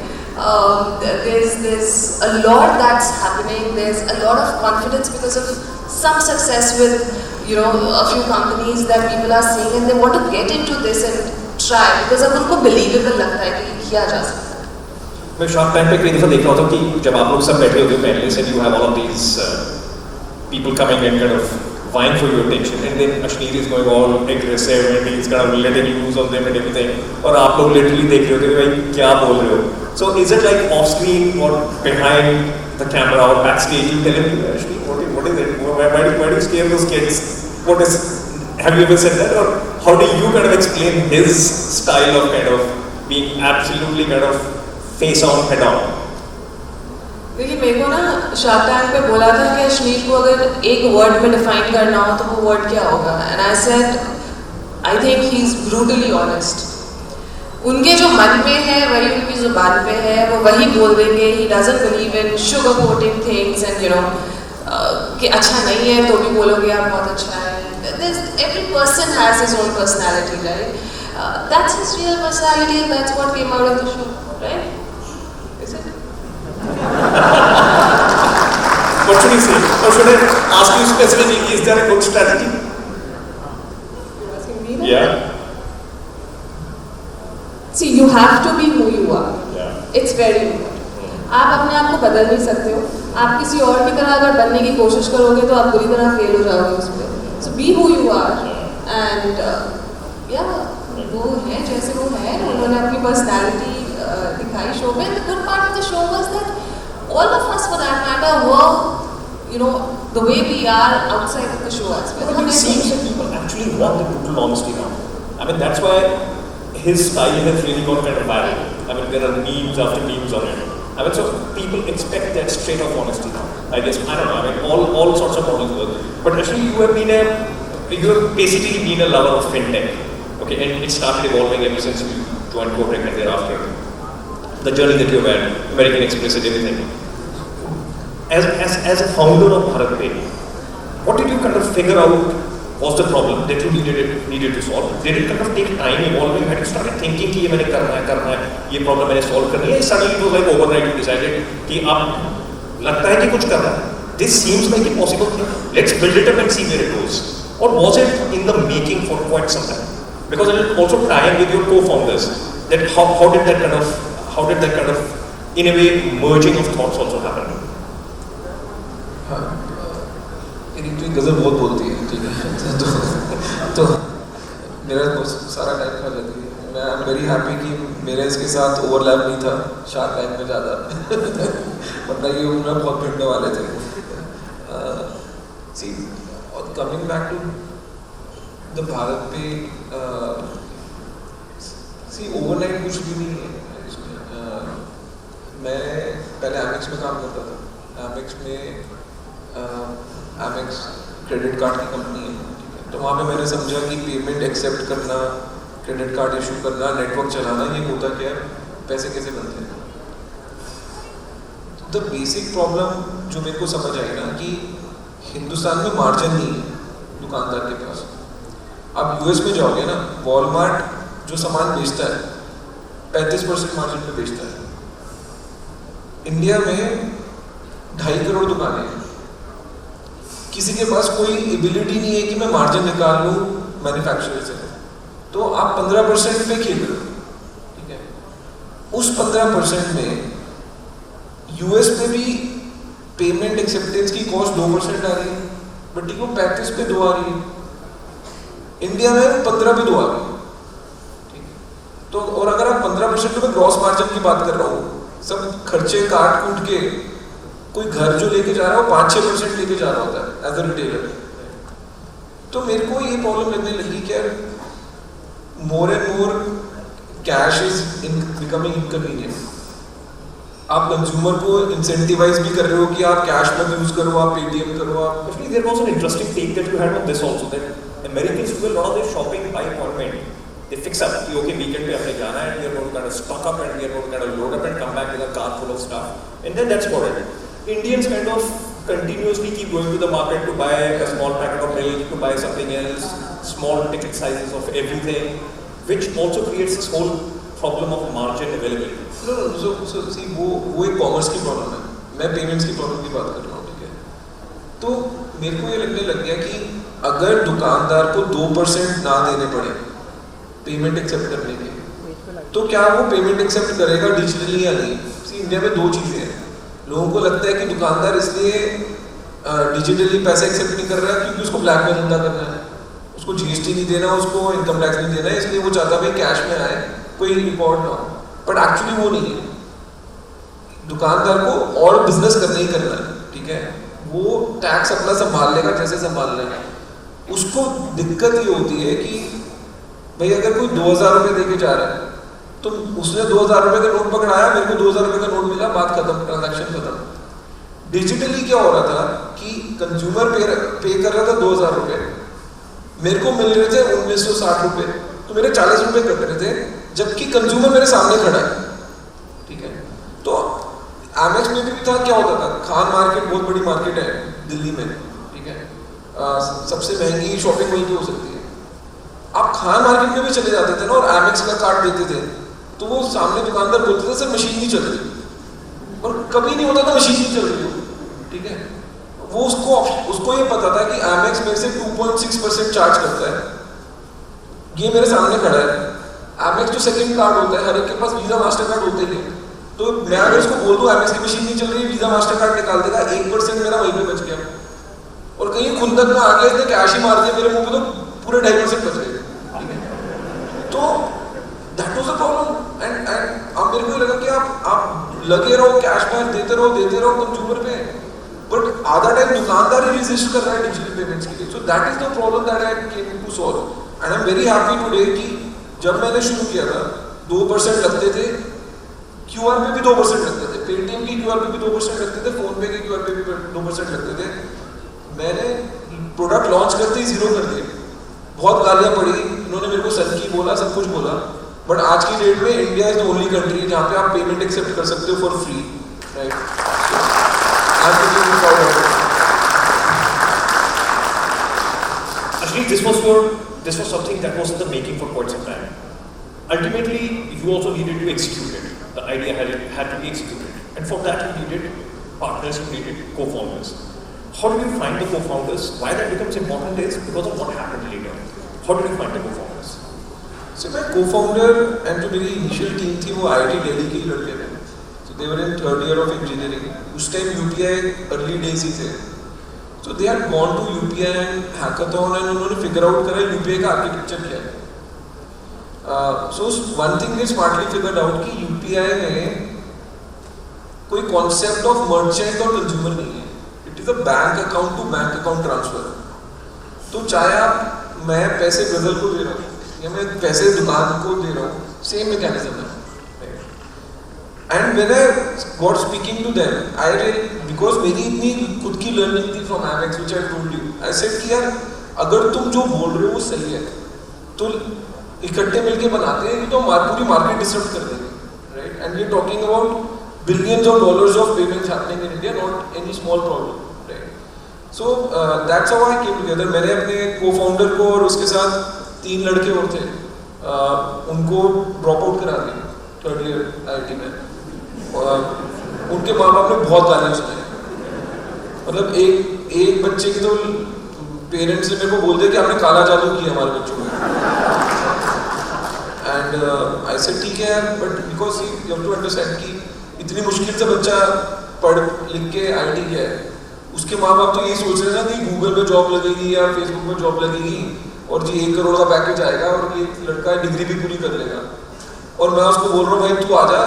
[SPEAKER 4] There's a lot that's happening. There's a lot of confidence because of some success with a few companies that people are seeing, and they want to get into this and try because अब उनको believable लगता है कि किया जा सकता है.
[SPEAKER 2] मैं Shark Tank पे कई दफ़ा देख रहा होता हूँ कि जब आप लोग सब बैठे होते हो panelists and you have all of these people coming and kind of vying for your attention, and then Ashneer is going all aggressive and he's kind of letting loose on them and everything, और आप लोग literally देख रहे होते हो भाई क्या बोल रहे हो. So is it like off screen or behind the camera or backstage? You tell him, Ashneer, what is it? Why do you scare those kids? Have you ever said that, or how do you kind of explain his style of kind of being absolutely kind of face on, head on?
[SPEAKER 4] देखिए मेरे को ना Shark Tank पे बोला था कि अश्नीर को अगर एक वर्ड में डिफाइन करना हो तो वो वर्ड क्या होगा, and I said I think he's brutally honest. उनके जो मन में है वही उनकी जुबान पे है, वो वही बोल देंगे. He doesn't believe in sugarcoating things and कि अच्छा नहीं है तो भी बोलोगे आप बहुत अच्छा है. Every person has his own personality, right? That's his real personality, and that's what came out of the show, right? Is it?
[SPEAKER 2] What should he say? Or should I ask you specifically, is there a good strategy?
[SPEAKER 4] You're asking me that?
[SPEAKER 2] Yeah.
[SPEAKER 4] See, you have to be who you are.
[SPEAKER 2] Yeah.
[SPEAKER 4] It's very important. आप अपने आप को बदल नहीं सकते हो. आप किसी और की तरह अगर बनने की कोशिश करोगे तो आप बुरी तरह फेल हो जाओगे उसमें. So be who you are, and वो है जैसे वो है. उन्होंने अपनी पर्सनालिटी दिखाई शो में. The good part of the show was that all of us, for that matter, were the way we are outside of the show as well.
[SPEAKER 2] But it seems that people actually want the brutal honesty now. I mean, that's why his style has really gone kind of viral. I mean, there are memes after memes on it. I mean, so people expect that straight up honesty now. I guess, I don't know, I mean, all sorts of models work. But actually, you have basically been a lover of fintech. Okay, and it started evolving ever since you joined Kotak and thereafter. the journey that you've had, American Express and everything. As a founder of BharatPe, what did you kind of figure out was the problem that you needed to solve? Did it kind of take time evolving? Had you started thinking कि ये मैंने करना है, ये problem मैंने solve करनी है? Suddenly it was like overnight you decided कि अब लगता है कि कुछ करना है. This seems like a possible thing. Let's build it up and see where it goes. Or was it in the making for quite some time? Because it will also tie in with your co-founders. That how did that kind of in a way merging of thoughts also happen?
[SPEAKER 3] हाँ, एक गज़ल बहुत बोलती है, ठीक है, तो मेरा सारा टाइम खा जाती है. मैं आई एम वेरी हैप्पी कि मेरे इसके साथ ओवरलैप नहीं था शार्क टैंक में ज़्यादा, वरना ये उम्र बहुत भिड़ने वाले थे. See coming back to the BharatPe, see overnight कुछ भी नहीं है इसमें. मैं पहले एमेक्स में काम करता था. एमेक्स में एमेक्स क्रेडिट कार्ड की कंपनी है, तो वहाँ पे मैंने समझा कि पेमेंट एक्सेप्ट करना, क्रेडिट कार्ड इशू करना, नेटवर्क चलाना, ये होता क्या है, पैसे कैसे बनते हैं. द बेसिक प्रॉब्लम जो मेरे को समझ आई ना कि हिंदुस्तान में मार्जिन नहीं है दुकानदार के पास. आप यूएस में जाओगे ना, वॉलमार्ट जो सामान बेचता है 35% मार्जिन पे बेचता है. इंडिया में 2.5 करोड़ दुकानें हैं. किसी के पास कोई एबिलिटी नहीं है कि मैं मार्जिन निकाल लूँ मैन्युफैक्चरर से, तो आप 15% पे खेल रहे हो, ठीक है. उस 15% में यूएस में भी पेमेंट एक्सेप्टेंस की कॉस्ट 2% आ रही है, बट वो 35 पे 2 आ रही है. इंडिया में 15 पे 2 आ रही है, ठीक है. तो और अगर आप 15% में ग्रॉस मार्जिन की बात कर रहा हूँ, सब खर्चे काट कूट के कोई घर जो लेके जा रहा है वो 5-6% लेके जा रहा होता है एज अ रिटेलर. तो मेरे को ये प्रॉब्लम लगने लगी कि यार more and more cash is becoming inconvenient. आप कंज्यूमर को इंसेंटिवाइज भी कर रहे हो कि आप कैश मत यूज करो, आप पेटीएम करो. आप
[SPEAKER 2] Actually, there was an interesting take that you had on this also, that Americans do a lot of their shopping by appointment. They fix up कि okay weekend पे हमने जाना है, we are going to kind of stock up and we are going to kind of load up and come back with a car full of stuff, and then that's about it. Indians kind of continuously keep going to the market to buy a small packet of milk, to buy something else, small ticket sizes of everything, which also creates this whole problem of margin availability.
[SPEAKER 3] No, so see वो एक commerce की problem है. मैं payments की problem की बात कर रहा हूँ, ठीक है. तो मेरे को ये लगने लग गया कि अगर दुकानदार को 2% ना देने पड़े पेमेंट एक्सेप्ट करने के, तो क्या वो पेमेंट एक्सेप्ट करेगा डिजिटली या नहीं. सी इंडिया में 2 चीज़ें हैं. लोगों को लगता है कि दुकानदार इसलिए डिजिटली पैसे एक्सेप्ट नहीं कर रहा है क्योंकि उसको ब्लैक में धंधा करना है, उसको जीएसटी नहीं देना, उसको इनकम टैक्स नहीं देना है, इसलिए वो चाहता भाई कैश में आए, कोई रिकॉर्ड ना हो. बट एक्चुअली वो नहीं है. दुकानदार को और बिजनेस करना ही करना है, ठीक है. वो टैक्स अपना संभाल लेगा जैसे संभालना है. उसको दिक्कत ये होती है कि भाई अगर कोई 2000 रुपये दे के जा रहा है, तो उसने 2000 रुपये का नोट पकड़ाया, मेरे को 2000 रुपये का नोट मिला, बात खत्म, ट्रांजैक्शन खत्म. डिजिटली क्या हो रहा था कि कंज्यूमर पे कर रहा था 2000 रुपये, मेरे को मिल रहे थे 1960 रुपये, तो मेरे 40 रुपये कट रहे थे, जबकि कंज्यूमर मेरे सामने खड़ा है, ठीक है. तो एमेक्स में भी था, क्या होता था, खान मार्केट बहुत बड़ी मार्केट है दिल्ली में, ठीक है. सबसे महंगी शॉपिंग वहीं पे हो सकती है. आप खान मार्केट में भी चले जाते थे ना और एमेक्स का कार्ड देते थे, तो वो सामने दुकानदार बोलते थे सर मशीन नहीं चल रही, और कभी नहीं होता था मशीन नहीं चल रही हो, ठीक है. वो उसको ये पता था कि एमेक्स मेरे से 2.6% चार्ज करता है, ये मेरे सामने खड़ा है. एमेक्स जो सेकंड कार्ड होता है, हर एक के पास वीजा मास्टर कार्ड होते ही है, तो मैं अगर उसको बोल दूं एमेक्स की मशीन नहीं चल रही, वीजा मास्टर कार्ड निकाल देगा, 1% मेरा वहीं पे बच गया. और कहीं खुंदक में आ गया, इसने कैश ही मार दिया मेरे मुंह पे, तो पूरे 2.5% बच गए. तो that was the problem. And अब मेरे को लगा कि आप लगे रहो कैश बैक देते रहो कंज्यूमर पे, बट आधा टाइम दुकानदार ही रेजिस्ट कर रहा है डिजिटल पेमेंट्स के लिए. So that is the problem that I came to solve. And I am very happy today कि जब मैंने शुरू किया था 2% लगते थे, क्यूआर पे भी 2% लगते थे, पेटीएम की क्यूआर पे भी 2% लगते थे, फोन पे के क्यूआर पे भी 2% लगते थे. मैंने प्रोडक्ट लॉन्च करते ही 0 कर दिया. बहुत गालियाँ पड़ी, इन्होंने मेरे को सन की बोला, सब कुछ बोला, बट आज की डेट में India is the only country जहाँ पे आप पेमेंट एक्सेप्ट कर सकते हो for free, right?
[SPEAKER 2] Actually, this was something that was in the making for quite some time. Ultimately, you also needed to execute it. The idea had to be executed, and for that you needed partners, you needed co-founders. How did you find the co-founders? Why that becomes important is because of what happened later. How did you find the co-founders?
[SPEAKER 3] So my co-founder and जो मेरी initial team थी वो IIT Delhi के ही लड़के थे. So they were in 3rd year of engineering. उस time UPI early days ही थे. So they had gone to UPI and hackathon and उन्होंने figure out करा UPI का architecture क्या है. So one thing they smartly figured out कि UPI में कोई concept of merchant और consumer नहीं है. It is a bank account to bank account transfer. तो चाहे आप मैं पैसे गजल को दे रहा हूँ या मैं पैसे दुकान को दे रहा हूँ, same mechanism है. And when I got speaking to them, I really, because मेरी इतनी खुद की learning थी from Amex, which I told you, I said कि यार अगर तुम जो बोल रहे हो वो सही है, तो इकट्ठे मिलके बनाते हैं, तो पूरी मार्केट डिसरप्ट कर देंगे, right? And we are talking about billions of dollars of payments happening in India, not any small problem, right? So that's how I came together. मैंने अपने co-founder को और उसके साथ 3 लड़के और थे, उनको ड्रॉप आउट करा दिया 3rd year IIT में. उनके माँ बाप ने बहुत गालियाँ सुनाई. मतलब एक बच्चे की तो पेरेंट्स ने मेरे को बोल दिया कि आपने काला जादू किया हमारे बच्चों को. एंड आई सेड ठीक है, but because you have to understand कि इतनी मुश्किल से बच्चा पढ़ लिख के IIT गया है, उसके माँ बाप तो यही सोच रहे हैं ना कि गूगल पे जॉब लगेगी या फेसबुक पे जॉब लगेगी और जी 1 करोड़ का पैकेज आएगा और ये लड़का डिग्री भी पूरी कर लेगा. और मैं उसको बोल रहा हूँ भाई तू आ जा,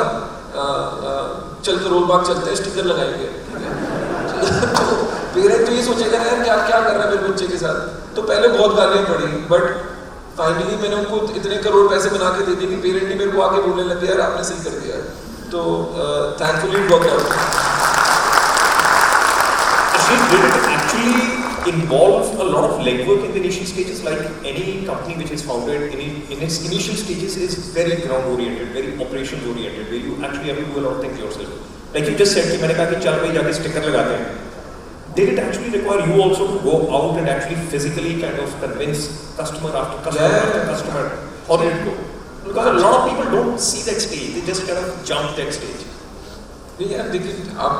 [SPEAKER 3] चल के रोल बाग चलते हैं, स्टिकर लगाएंगे, ठीक है? तो पेरेंट तो ये सोचेगा यार क्या क्या कर रहा है मेरे बच्चे के साथ. तो पहले बहुत गालियाँ पड़ी, बट फाइनली मैंने उनको इतने करोड़ पैसे बना के दे दिए कि पेरेंट ही मेरे को आके बोलने लगे यार आपने सही कर दिया. तो thankfully work out.
[SPEAKER 2] Did it actually involve a lot of legwork in the initial stages? Like any company which is founded in its initial stages is very ground oriented, very operations oriented, where you actually have to do a lot of things yourself. Like you just said कि मैंने कहा कि चल भाई जाके sticker लगाते हैं. Did it actually require you also to go out and actually physically kind of convince customer after customer after customer? How did it go? Because a lot of people don't see that stage; they just kind of jump that stage.
[SPEAKER 3] नहीं यार देखिए, आप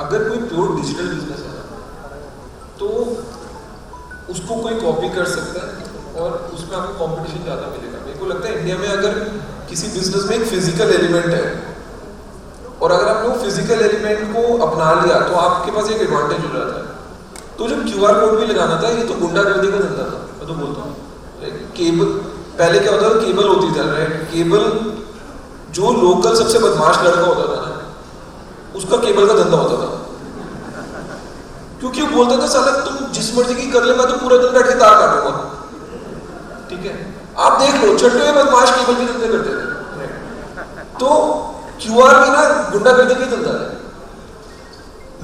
[SPEAKER 3] अगर कोई pure digital business है ना तो उसको कोई कॉपी कर सकता है और उसमें आपको कंपटीशन ज़्यादा मिलेगा. मेरे को लगता है इंडिया में अगर किसी बिजनेस में एक फिजिकल एलिमेंट है और अगर आपने वो फिजिकल एलिमेंट को अपना लिया तो आपके पास एक एडवांटेज हो जाता है. तो जब QR कोड भी लगाना था, ये तो गुंडागर्दी का धंधा था. मैं तो बोलता हूँ केबल, पहले क्या होता था, केबल होती था, राइट? केबल जो लोकल सबसे बदमाश लड़का होता था ना, उसका केबल का धंधा होता था, क्योंकि वो बोलता था साला तुम जिस मर्जी की कर ले, मैं तो पूरा दिन बैठ के तार काटूंगा, ठीक है? आप देख लो छठे बदमाश केबल के धंधे करते थे. तो QR भी ना गुंडागर्दी का धंधा है.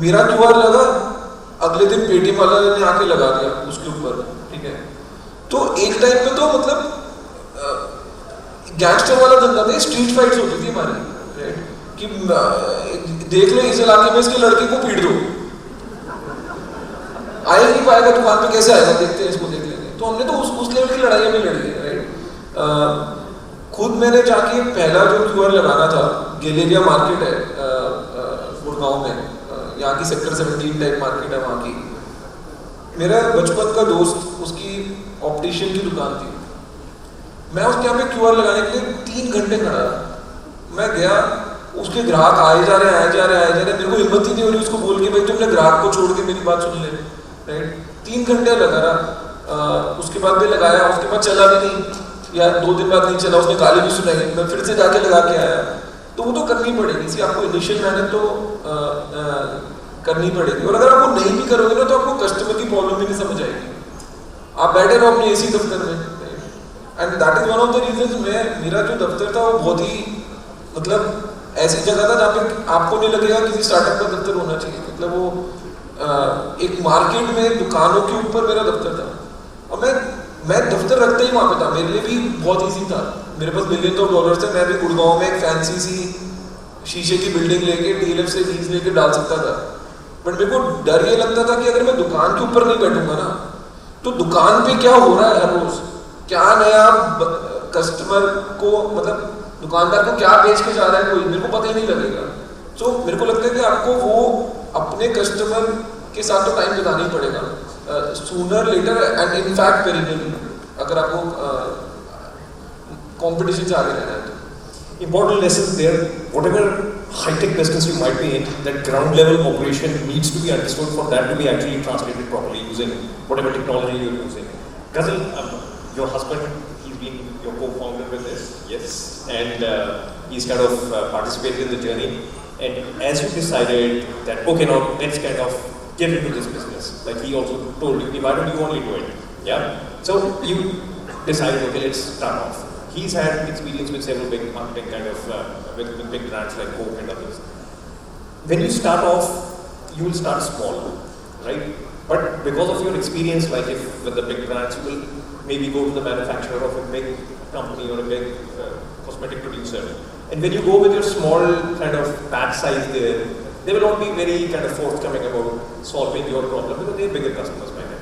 [SPEAKER 3] मेरा QR लगा, अगले दिन पेटीएम वाला ने आके लगा दिया उसके ऊपर, ठीक है? तो एक टाइम पे तो मतलब गैंगस्टर वाला धंधा था, स्ट्रीट फाइट्स होती थी हमारी, राइट? कि देख लो इस इलाके में इसके लड़के को पीट दो, आ ही नहीं पाएगा दुकान पे, कैसे आएगा, देखते हैं इसको, देख लेंगे. तो हमने तो उस लेवल की लड़ाई में लड़ी है, राइट? खुद मैंने जाके पहला जो QR लगाना था, गैलेरिया मार्केट है गुड़गांव में, यहाँ की सेक्टर 17 टाइप मार्केट है वहाँ की. मेरा बचपन का दोस्त, उसकी ऑप्टिशियन की दुकान थी. मैं उसके यहाँ पे QR लगाने के लिए 3 घंटे खड़ा. मैं गया, उसके ग्राहक आए जा रहे. मेरे को हिम्मत ही नहीं हो रही उसको बोल के भाई तुमने ग्राहक को छोड़ के मेरी बात सुन ले, राइट? 3 घंटे लगा रहा. उसके बाद भी लगाया, उसके बाद चला भी नहीं, या 2 दिन बाद नहीं चला, उसने गाली भी सुनाई. मैं फिर से जाके लगा के आया. तो वो तो करनी पड़ेगी, इसी आपको इनिशियल मेहनत तो करनी पड़ेगी. और अगर आप वो नहीं भी करोगे ना तो आपको कस्टमर की प्रॉब्लम भी नहीं समझ आएगी. आप बैठे रहो अपने AC दफ्तर में, and that is one of the reasons. मेरा जो दफ्तर था वो बहुत ही मतलब ऐसी जगह था जहाँ पे आपको नहीं लगेगा किसी स्टार्टअप का दफ्तर होना चाहिए. मतलब वो एक मार्केट में दुकानों के ऊपर मेरा दफ्तर था. और मैं दफ्तर रखते ही वहाँ पे था, मेरे लिए भी बहुत ईजी था, मेरे पास $1 मिलियन थे, मैं भी गुड़गांव में एक फैंसी सी शीशे की बिल्डिंग लेके DLF से लीज लेके डाल सकता था। बट मेरे को डर ये लगता था कि अगर मैं दुकान के ऊपर नहीं बैठूंगा ना, तो दुकान पे क्या हो रहा है हर रोज, क्या नया कस्टमर को, मतलब दुकानदार को क्या बेच के जा रहा है कोई, मेरे को पता ही नहीं लगेगा। तो मेरे को लगता है कि आपको वो अपने कस्टमर के साथ तो टाइम बिताना ही पड़ेगा, सूनर लेटर एंड इनफैक्ट पेरिनियली, अगर आपको कंपटीशन से आगे रहना है तो।
[SPEAKER 2] Important lessons there. Whatever high-tech business you might be in, that ground-level operation needs to be understood for that to be actually translated properly using whatever technology you're using. Ghazal, your husband, he's been your co-founder with this, yes, and he's kind of participated in the journey. And as you decided that, okay, now let's kind of get into this business, like he also told you, why don't you only do it? Yeah. So you decided, okay, let's start off. He's had experience with several big marketing kind of, with big brands like Coke and others. When you start off, you will start small, right? But because of your experience, like if with the big brands, you will maybe go to the manufacturer of a big company or a big cosmetic producer. And when you go with your small kind of batch size there, they will not be very kind of forthcoming about solving your problem because they have bigger customers by then.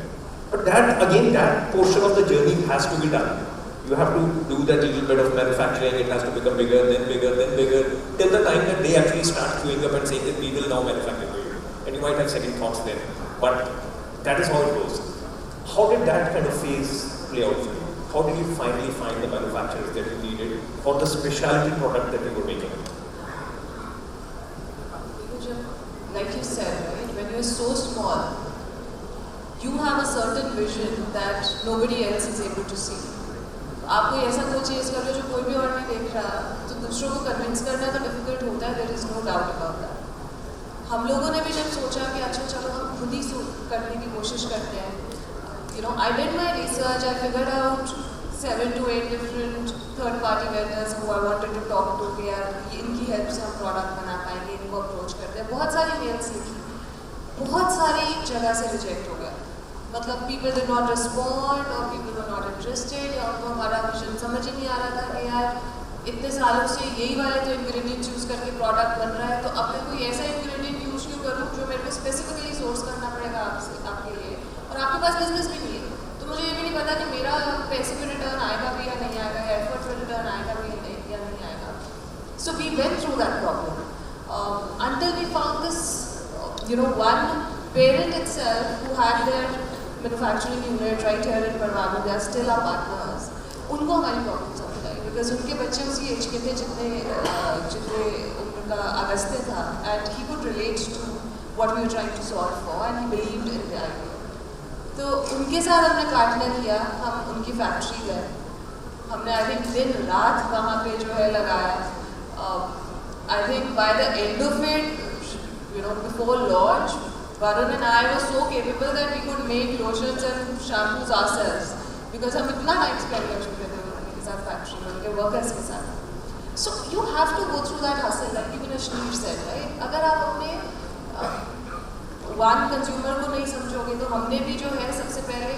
[SPEAKER 2] But that, again, that portion of the journey has to be done. You have to do that little bit of manufacturing, it has to become bigger, then bigger, then bigger, till the time that they actually start queuing up and saying that we will now manufacture for you. And you might have second thoughts there. But that is how it goes. How did that kind of phase play out for you? How did you finally find the manufacturers that you needed for the specialty product that you were making?
[SPEAKER 4] Like you said, right, when you're so small, you have a certain vision that nobody else is able to see. आप कोई ऐसा कोई चीज़ कर रहे हो जो कोई भी और नहीं देख रहा, तो दूसरों को कन्विंस करना तो डिफिकल्ट होता है, there is no doubt about that. हम लोगों ने भी जब सोचा कि अच्छा चलो हम खुद ही करने की कोशिश करते हैं, you know, I did my research, I figured out 7 to 8 different third party vendors who I wanted to talk to कि यार इनकी हेल्प से हम प्रोडक्ट बना पाएंगे, इनको अप्रोच करते हैं। बहुत सारी मेल्स लिखी, बहुत सारी जगह से रिजेक्ट हो गया, मतलब पीपल डिड नॉट रिस्पॉन्ड और पीपल वर नॉट इंटरेस्टेड, या उनको हमारा विजन समझ ही नहीं आ रहा था कि यार इतने सालों से यही वाले तो इंग्रेडिएंट चूज़ करके प्रोडक्ट बन रहा है, तो अब मैं कोई ऐसा इंग्रेडिएंट यूज़ क्यों करूँ जो मेरे को स्पेसिफिकली सोर्स करना पड़ेगा आपसे, आपके लिए, और आपके पास बिजनेस भी नहीं है, तो मुझे ये भी नहीं पता कि मेरा पैसे पे रिटर्न आएगा भी या नहीं आएगा, एफर्ट पे रिटर्न आएगा भी या नहीं आएगा। So we went through that problem until we found this, you know, one parent itself who had their manufacturing unit right here in Parvana, they are still our partners. उनको हमारी problem समझ आई, because उनके बच्चे उसी as के थे जितने उनका अगस्त्य था, and he could relate to what we were trying to solve for and he believed in the idea. तो उनके साथ हमने पार्टनर किया, हम उनकी फैक्ट्री गए, हमने आई थिंक दिन रात वहाँ पे जो है लगाया। I think by the end of it, you know, before launch, Varun and I were so capable that we could make lotions and shampoos ourselves, because हम इतना टाइम स्पेंड कर चुके थे उनके साथ फैक्ट्री में, उनके वर्कर्स के साथ। So you have to go through that hustle, like even Ashneer said, right? अगर आप अपने वन कंज्यूमर को नहीं समझोगे, तो हमने भी जो है सबसे पहले,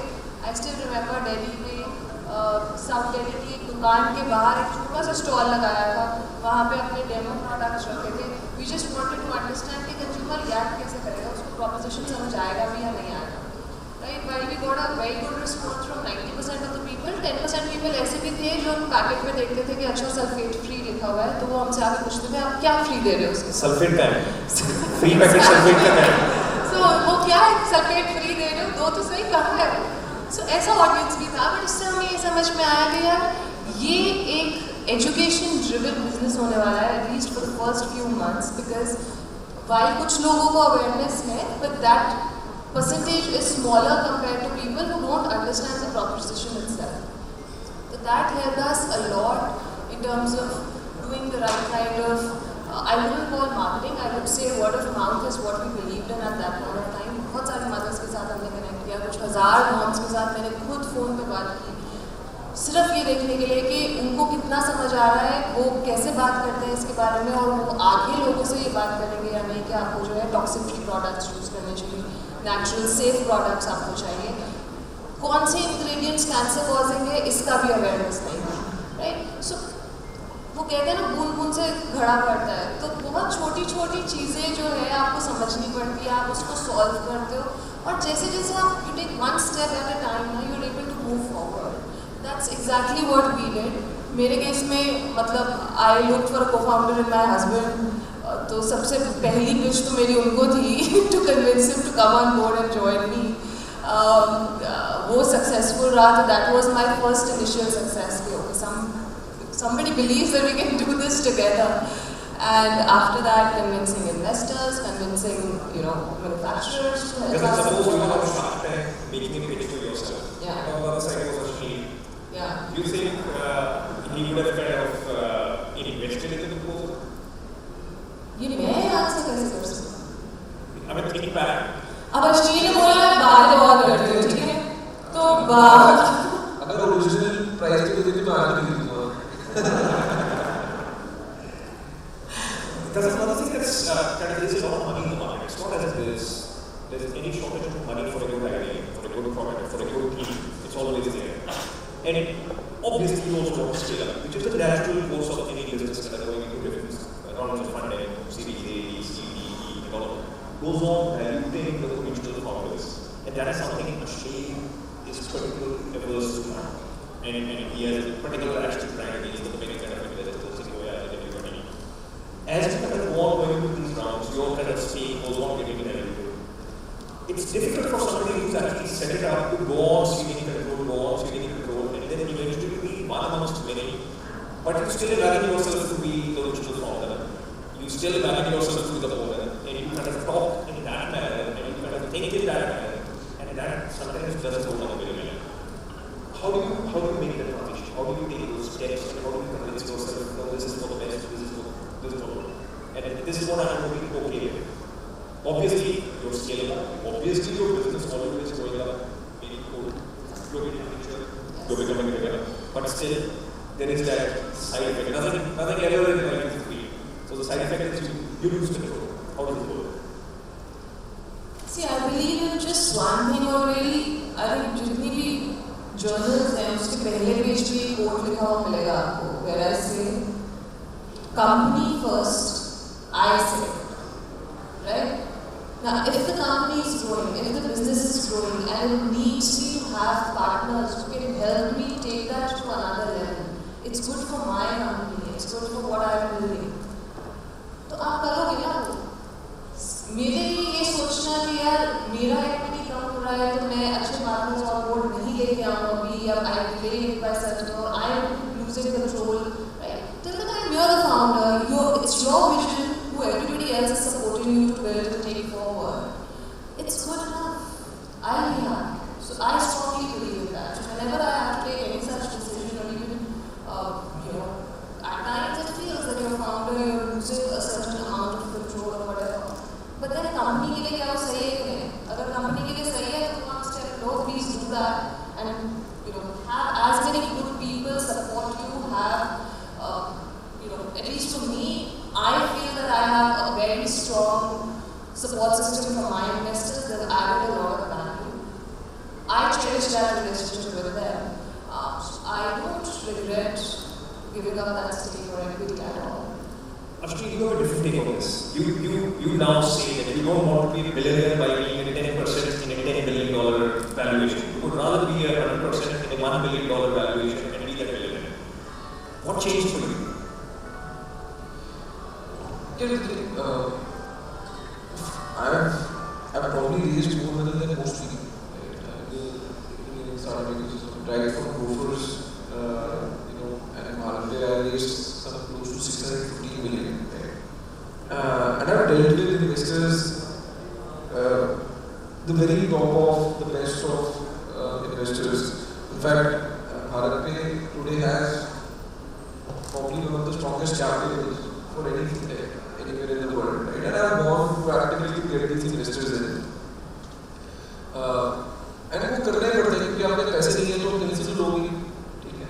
[SPEAKER 4] आई स्टिल रिमेंबर दिल्ली में साउथ दिल्ली की एक दुकान के बाहर एक छोटा सा स्टॉल लगाया था, वहाँ पे अपने डेमो प्रोडक्ट्स रखे थे। We just wanted to understand कि कंज्यूमर रिएक्ट कैसे करेगा, उसको प्रोपोजिशन समझ आएगा भी या नहीं आएगा, right? While we got a very good response from 90% of the people, 10% people ऐसे भी थे जो पैकेट में देखते थे कि अच्छा सल्फेट फ्री लिखा हुआ है, तो वो हमसे आके पूछते थे आप क्या फ्री दे रहे हो उसके?
[SPEAKER 2] सल्फेट का है, फ्री पैकेट सल्फेट का है।
[SPEAKER 4] सो वो क्या है, सल्फेट फ्री दे रहे हो, दो तो सही कहाँ है? सो ऐसा ऑडियंस भी था, बट इससे हमें ये समझ में आया कि यार ये एक एजुकेशन ड्रिवन बिजनेस होने वाला है, at least for the first few months, because while कुछ लोगों को अवेयरनेस है, but that percentage is smaller compared to people who don't understand the proposition itself. So that helped us a lot in terms of doing the right kind of, I wouldn't call marketing, I would say word of mouth is what we believed in at that point of time. बहुत सारे mothers के साथ हमने connect किया, कुछ हज़ार moms के साथ मैंने खुद फ़ोन पे बात की, सिर्फ ये देखने के लिए कि उनको कितना समझ आ रहा है, वो कैसे बात करते हैं इसके बारे में, और वो आगे लोगों से ये बात करेंगे या नहीं कि आपको जो है टॉक्सिक फ्री प्रोडक्ट्स यूज़ करने चाहिए, नेचुरल सेफ प्रोडक्ट्स आपको चाहिए। कौन से इंग्रेडिएंट्स कैंसर कॉजिंग है इसका भी अवेयरनेस नहीं था, राइट? सो वो कहते हैं ना बूंद बूंद से घड़ा भरता है, तो बहुत छोटी छोटी चीज़ें जो है आपको समझनी पड़ती है, आप उसको सॉल्व करते हो और जैसे जैसे आप you take one step at a time ना, you are able to move forward. That's exactly what we did. मेरे केस में मतलब I look for a co-founder in my husband, तो सबसे पहली पिच तो मेरी उनको थी to convince him to come on board and join me. वो सक्सेसफुल रहा, तो that was my first initial success कि okay somebody believes that we can do this together. And after that, convincing investors, convincing manufacturers to help us.
[SPEAKER 2] Suppose you are on Shark Tank making a pitch to yourself.
[SPEAKER 4] Yeah.
[SPEAKER 2] On the other side was Ashleen.
[SPEAKER 4] Yeah.
[SPEAKER 2] Do you think he would have kind of invested in the proposal?
[SPEAKER 4] ये मैं आपसे कैसे कर सकता हूँ?
[SPEAKER 2] I mean, think back.
[SPEAKER 4] अब अश्लील ने बोला मैं बाहर बहुत करती हूँ, ठीक है? तो बाहर
[SPEAKER 3] अगर ओरिजिनल प्राइस के देते तो आगे नहीं दूँगा.
[SPEAKER 2] There's another thing that's kind of, there is a lot of money in the market. It's not as if there's any shortage of money for a good idea, for a good product, for a good team. It's always there. And obviously you also want to scale up, which is the natural course of any business that are going into different rounds of funding, Series A, B, C, D, E, and all of that. Goes on valuing the original founders. And that is something Ashleen is particularly averse to. And he has a particular attitude trying against the many kind of investors in Goya and everybody. As you kind of go on going through these rounds, your kind of stake goes on getting evaluated. It's difficult for somebody who's actually set it up to go on seeking control, and then eventually be one amongst many. But you still imagine yourself to be the original founder. You still imagine yourself to be the owner. And you kind of talk in that manner, and you kind of think in that manner. And that sometimes doesn't go down very well. How do you make that transition? How do you take those steps? And how do you convince yourself, no, this is for the best, this is for the good? And this is what I'm going to be okay with. Obviously, you're scaling up. Obviously, your business volume is going up. Maybe you're getting richer, you're becoming bigger. But still, there is that side effect. Nothing ever in life is free. So the side effect is you lose control. How does it work?
[SPEAKER 4] See, I believe in just one thing already. I think जितनी भी journals हैं उसके पहले page पे एक coat लिखा हुआ मिलेगा आपको, where I say company first, I second, right? Now, if the company is growing, if the business is growing, and it needs to have partners who can help me take that to another level, it's good for my company, it's good for what I'm building. तो आप करोगे ना वो? मेरे लिए ये सोचना कि यार मेरा इक्विटी कम हो रहा है तो मैं अच्छे पार्टनर्स ऑन बोर्ड नहीं लेके आऊँ अभी, या I am delaying it by such और I am losing control, right? Till the time you are the founder, it's your vision, who everybody else is supporting you to build and take forward. It's good enough. I'll be happy. So I strongly believe in that. So whenever I have to take any such decision, or even at times it feels that you're a founder, you're losing a certain amount of control or whatever. But then company के लिए क्या वो सही है कि नहीं? अगर company के लिए सही है तो one step, no, please do that, and have as many good people support you. Have at least for me, I feel that I have a very strong support system from my investors that have added a lot of value. I cherish that relationship with them. I don't regret giving up that stake or equity at all.
[SPEAKER 2] Ashleen, you have a different take on this. You now say that you don't want to be a billionaire by being in 10% in a $10 billion valuation. You would rather be a 100% in a $1 billion valuation and be that billionaire. What changed for you?
[SPEAKER 3] I've probably raised more money than most people. Right from Gophers, and Bharat, I raised some close to 650 million. And I've dealt with investors, the very top of the best of investors. In fact, Bharat today has probably one of the strongest capitals for anything there, anywhere in the world, right? And I've gone practically to get these investors in. And वो करना ही पड़ता है क्योंकि आपके पैसे नहीं है तो कहीं से तो लोगे, ठीक है?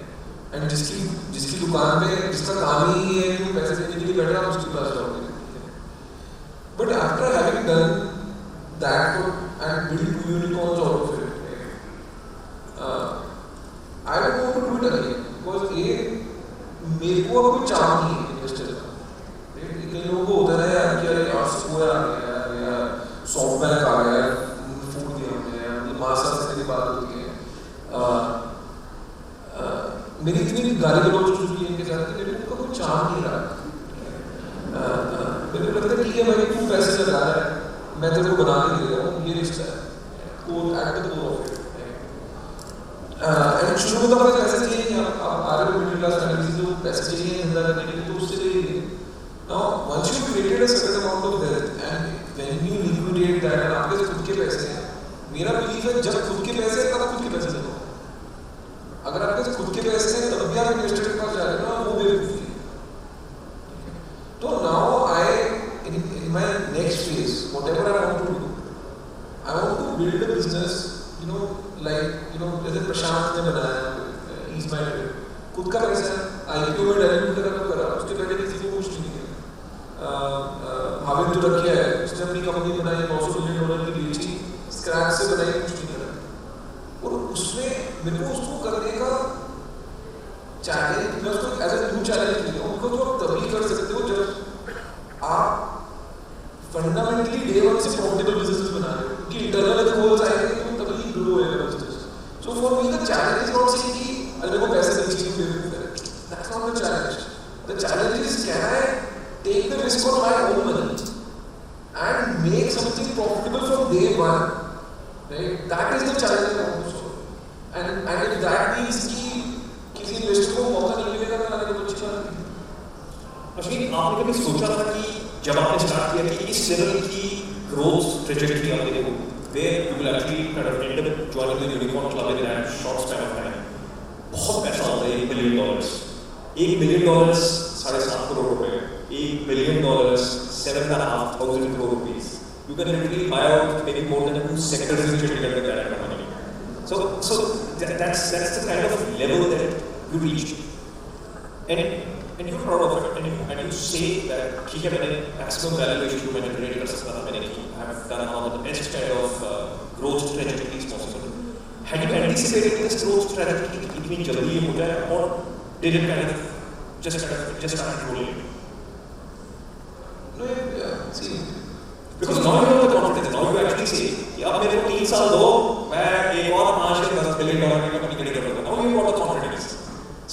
[SPEAKER 3] And जिसकी दुकान पे जिसका काम ही है कि वो पैसे देने के लिए बैठ रहा है उसके पास जाओगे, ठीक है? But after having done that and built two unicorns out of it, I don't want to do it again because ये मेरे को अब कोई चाह नहीं है इन्वेस्टर का। कई लोगों को होता है यार कि यार स्कोर आ गया या सॉफ्टवेयर आ गया, फूड दिया हमने, मास्टर से की बात होती है। मेरी इतनी गाली गलौज हो चुकी है इनके साथ कि मेरे को कोई चाह नहीं रहा। मेरे को लगता है ठीक है भाई, तू पैसे लगा रहा है, मैं तेरे को बना के दे रहा हूँ, ये रिश्ता है, core at the core of it. And शुरू में तो आपको पैसे चाहिए नहीं, आप आ रहे हो मिडिल क्लास फैमिली से, तो पैसे चाहिए धंधा करने के लिए, तो उससे चाहिए। Now once you created a certain amount of wealth and when you liquidate that, and आपके खुद के पैसे हैं, मेरा बिलीफ है जब खुद के पैसे हैं तब खुद के पैसे दो। अगर आपके खुद के पैसे हैं तब भी आप इन्वेस्टर के पास जा रहे हो ना, वो बेवकूफी है। तो now I in my next phase whatever I want to do, I want to build a business, you know like you know जैसे प्रशांत ने बनाया, इज माय खुद का पैसा है, आईपीओ में डायरेक्ट करा, उसके पहले किसी को कुछ नहीं है। हाविद तो रखिया है, उसने अपनी कंपनी बनाई, $900 मिलियन की बेची, स्क्रैच से बनाई, कुछ नहीं करा। और उसमें मेरे को उसको करने का चैलेंज, मैं उसको एज ए न्यू चैलेंज लेता हूँ, उनको जो आप तभी कर सकते हो जब आप फंडामेंटली डे वन से प्रॉफिटेबल बिजनेस बना रहे हो, क्योंकि इंटरनल गोल्स आएंगे तो तभी ग्रो होएगा business. So for me the challenge is not saying कि अरे मेरे को पैसे नहीं चाहिए, that's not the challenge. The challenge is can I take the risk on my own money and make something profitable from day one, right? That is the challenge I want to solve. And if that means कि किसी investor को मौका नहीं मिलेगा तो आगे कुछ नहीं होगा।
[SPEAKER 2] अश्विन, आपने कभी सोचा था कि जब आपने स्टार्ट किया कि इस लेवल की ग्रोथ ट्रैजेक्टरी आपने देखो, where you will actually kind of end up joining the unicorn club in a short span of time, बहुत पैसा होता है, $1 million, $1 million 7.5 करोड़ रुपए, $1 million 7,500 crore rupees. You can literally buy out maybe more than 2 sectors in Chandigarh with that kind of money. So that's the kind of level that you reached, and you're proud of it, and you say that ठीक है, मैंने maximum valuation मैंने generate कर सकता था, मैंने I have done one of the best kind of growth trajectories possible. Had you anticipated this growth trajectory इतनी जल्दी ये हो जाए, or did it kind of just start rolling?
[SPEAKER 3] No, see,
[SPEAKER 2] because now you have the confidence, now you actually say कि अब मेरे को 3 साल दो, मैं एक और 5 या 10 बिलियन डॉलर की कंपनी क्रिएट करूँगा। Now you got the confidence.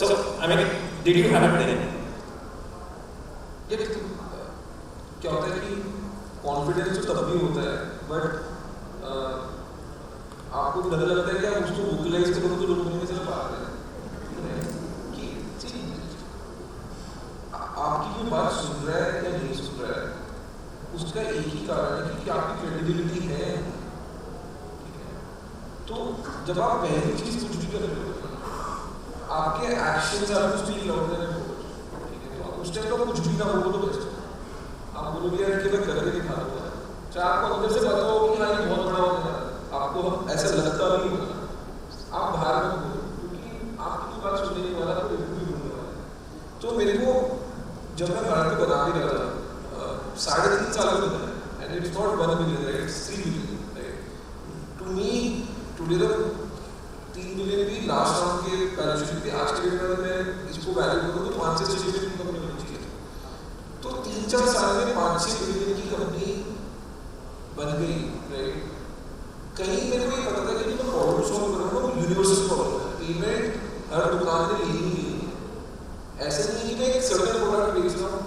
[SPEAKER 2] So I mean, did you have it then?
[SPEAKER 3] ये क्या होता है कि कॉन्फिडेंस तो तब भी होता है, बट आपको डर लगता है कि आप उसको वोकलाइज करोगे तो लोग में से बात है कि आपकी कोई बात सुन रहा है या नहीं सुन रहा है, उसका एक ही कारण है कि आपकी क्रेडिबिलिटी है। तो जब आप पहली चीज कुछ भी कर रहे हो, आपके एक्शंस आपको स्पीक लाउडर देन वर्ड्स, ठीक है? तो उस टाइम तो कुछ भी ना बोलो तो बेस्ट। आप बोलोगे यार कि मैं करके दिखा दूंगा, चाहे आपको अंदर से पता हो कि हाँ ये बहुत बड़ा होगा, आपको ऐसा लगता भी होगा, आप बाहर में बोलो, क्योंकि आपकी बात सुनने वाला तो बिल्कुल भी बोलने वाला है। तो मेरे को जब मैं भारत में बना भी रहा था, 3.5 साल में बनाया, and it's not 1 million, right, it's 3 million, right. To me today the 3 million भी लास्ट राउंड के वैल्यूएशन पे, आज के डेट में मैं इसको वैल्यू करूँ तो 5 से 6 मिलियन की कंपनी बननी चाहिए। तो 3-4 साल में 5-6 मिलियन की कंपनी बन गई, राइट। कहीं मेरे को ये पता था कि मैं प्रॉब्लम सॉल्व करूँगा, वो यूनिवर्सल प्रॉब्लम है, पेमेंट हर दुकान में लेनी ही ऐसे नहीं कि मैं एक सर्टेन प्रोडक्ट बेच रहा हूँ,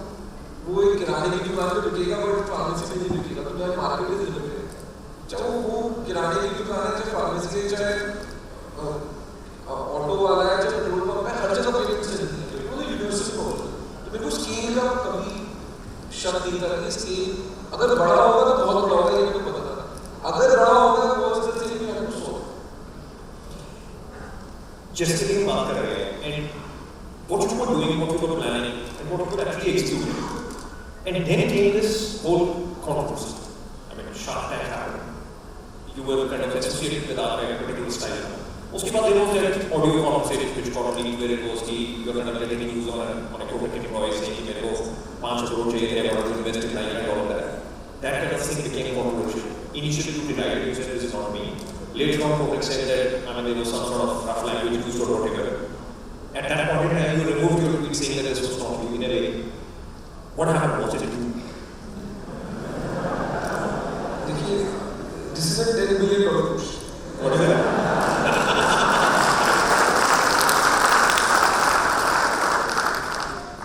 [SPEAKER 3] वो एक किराने की दुकान पे बिकेगा बट फार्मेसी में नहीं बिकेगा, तो मैं मार्केट में नहीं बिकेगा, चाहे वो किराने की दुकान है, चाहे फार्मेसी है, चाहे ऑटो वाला है, चाहे पेट्रोल पंप है, हर जगह पेमेंट से नहीं है, वो यूनिवर्सल प्रॉब्लम। तो मेरे को स्केल का कभी शक नहीं था कि स्केल अगर बड़ा होगा तो बहुत बड़ा होगा, ये मेरे को पता था, अगर बड़ा होगा तो बहुत ज़्यादा चीज़ मैं आपको सॉल्व।
[SPEAKER 2] जैसे कि हम बात कर रहे हैं, and what you were doing, what you were planning, and what you were actually executing. And then came this whole controversy. I mean, Shark Tank happened. You were kind of associated with our particular style. उसके बाद there was that audio conversation which got leaked where it was कि you're going to get any news on a corporate employee saying कि मेरे को 5 crore चाहिए थे और invest in $9 lakh all that. That kind of thing became controversial. Initially you denied it, you said this is not me. Later on, corporate said that I mean there was some sort of rough language used or whatever. point in time you removed your tweet saying that this was not you in a way. What happened? What did you do?
[SPEAKER 3] This is a $10 million push.
[SPEAKER 2] What is it?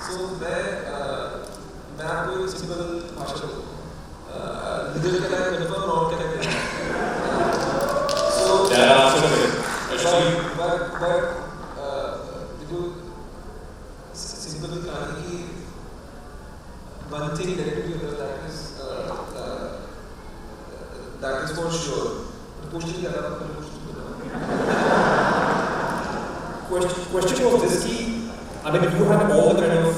[SPEAKER 3] So मैं आपको एक simple भाषा दूँ. Legal का है, confirm wrong का है. So
[SPEAKER 2] Yeah, absolutely.
[SPEAKER 3] but देखो सिंपल कहानी की one thing led to the other, that is for sure. Question क्या था?
[SPEAKER 2] Question was this key. I mean, you have all the kind of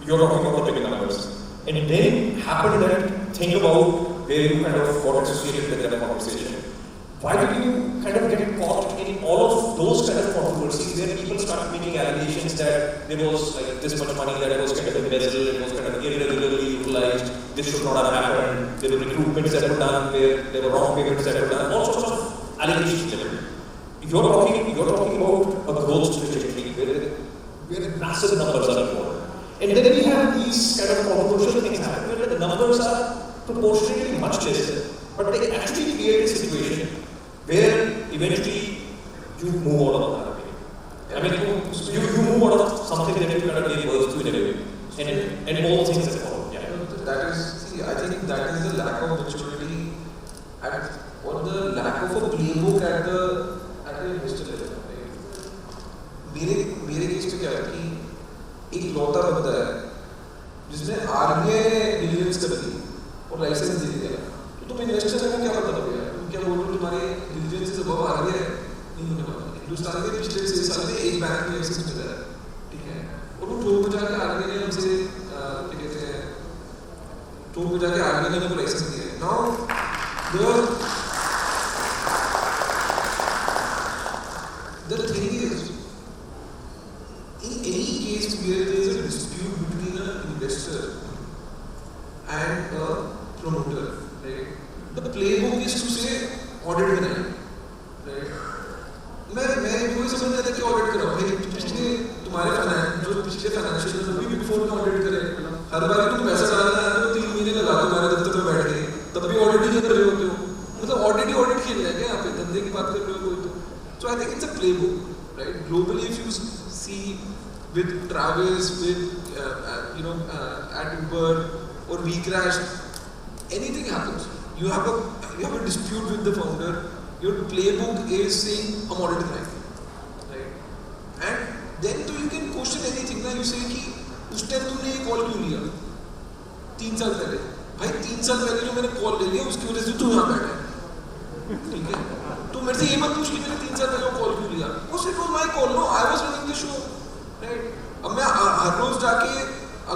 [SPEAKER 2] you're talking about bigger numbers, and it then happened that thing about where you kind of got associated with that conversation. Why did you kind of get caught in all of those kind of controversies where people started making allegations that there was like this much money that was kind of embezzled, it was kind of irregularly utilized, this should not have happened, there were recruitments that were done where there were wrong payments that were done, all sorts of allegations leveled. You're talking about a growth trajectory where massive numbers are involved. And then we have these kind of controversial things happen where the numbers are proportionally much less, but they actually create a situation where eventually you move out of that. I mean, you move out of something that you kind of gave birth to in a way, and all things that follow. Yeah.
[SPEAKER 3] That is, see, I think that is the lack of maturity or the lack of a playbook at the investor level. मेरे case में क्या है कि एक लौता बंदा है जिसने RBI ने डिलीजेंस कर दी और लाइसेंस दे दिया, तो तुम इन्वेस्टर को क्या पता होगा? तुम क्या बोल रहे हो तुम्हारे डिलीजेंस से अब आरबीआई नहीं होने वाला. हिंदुस्तान में पिछले 6 साल में एक बैंक में लाइसेंस मिला है, ठीक है, और वो ठोक बजा के आरबीआई ने हमसे क्या कहते हैं ठोक बजा के आरबीआई ने हमको लाइसेंस दिया. Now the thing is, in any case where there is a dispute between an investor and a promoter, right? The playbook is to say audit कराएं, right? मैं कोई समझ नहीं आता कि audit कराओ भाई. पिछले तुम्हारे पिछले फाइनेंशियल में भी बिग फोर में audit करें. हर बार तुम पैसा डालना है तो 3 महीने लगा तुम्हारे दफ्तर में बैठ गए, तब भी audit ही कर रहे होते हो. मतलब audit खेल रहे हैं क्या? यहाँ पे धंधे की बात कर रहे हो कोई तो. So I think it's a playbook, right? Globally, if you see with Travis, with at Uber or WeCrash, anything happens. You have a dispute with the founder. Your playbook is saying I'm audit crime, right? And then तो you can question anything. ना you say कि उस time तुमने ये call क्यों लिया? 3 साल पहले. भाई 3 साल पहले जो मैंने कॉल ले लिया उसकी वजह से तू यहाँ बैठा है, ठीक है? तो मेरे से ये मत पूछ कि मैंने 3 साल पहले कॉल क्यों लिया. वो सिर्फ my call. No, I was running the show, right? अब मैं हर रोज जाके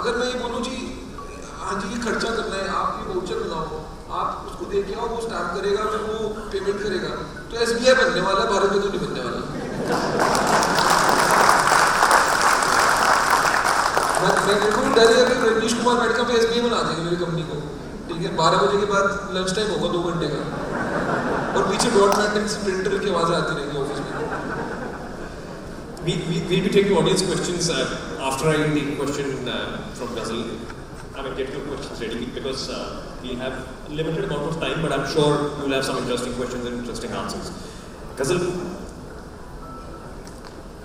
[SPEAKER 3] अगर मैं ये बोलूँ जी हाँ जी ये खर्चा करना है, आप ये वाउचर बनाओ, आप उसको दे के आओ, वो स्टैम्प करेगा फिर वो पेमेंट करेगा, तो एसबीआई बनने वाला, भारत में तो नहीं बनने वाला. मैं बिल्कुल डर है कि नीतीश कुमार बैठ कर एसबीआई बना देंगे मेरी कंपनी को, ठीक है? 12 बजे के बाद लंच टाइम होगा 2 घंटे का, और पीछे डॉट मैट्रिक्स प्रिंटर की आवाज़ आती रहेगी ऑफिस में.
[SPEAKER 2] We'll be taking audience questions after I take a question from Ghazal. I mean, get your questions ready because we have a limited amount of time, but I'm sure you'll have some interesting questions and interesting answers. Ghazal,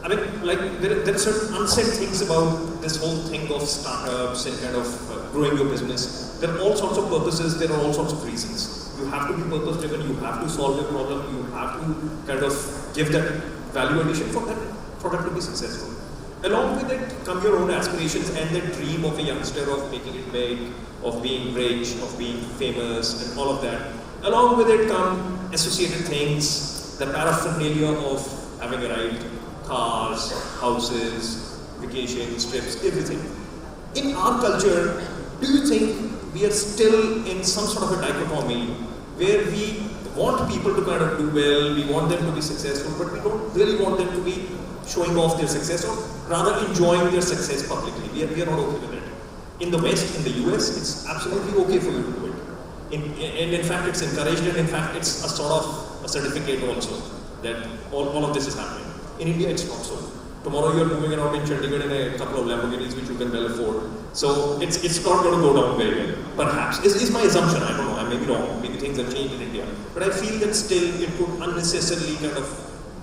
[SPEAKER 2] I mean, like there are certain unsaid things about this whole thing of startups and kind of growing your business. There are all sorts of purposes. There are all sorts of reasons. You have to be purpose driven. You have to solve your problem. You have to kind of give that value addition for that product to be successful. Along with it come your own aspirations and the dream of a youngster of making it big, of being rich, of being famous, and all of that. Along with it come associated things, the paraphernalia of having arrived, cars, houses, vacations, trips, everything. In our culture, do you think we are still in some sort of a dichotomy where we want people to kind of do well, we want them to be successful, but we don't really want them to be showing off their success or rather enjoying their success publicly. We are not okay with it. In the West, in the US, it's absolutely okay for you to do it. And in fact, it's encouraged, and in fact, it's a sort of a certificate also that all of this is happening. In India, it's not so. Tomorrow you're moving around in Chandigarh in a couple of Lamborghinis which you can well afford. So it's not going to go down very well. Perhaps. Is my assumption. I don't know. I may be wrong. Maybe things have changed in India. But I feel that still it could unnecessarily kind of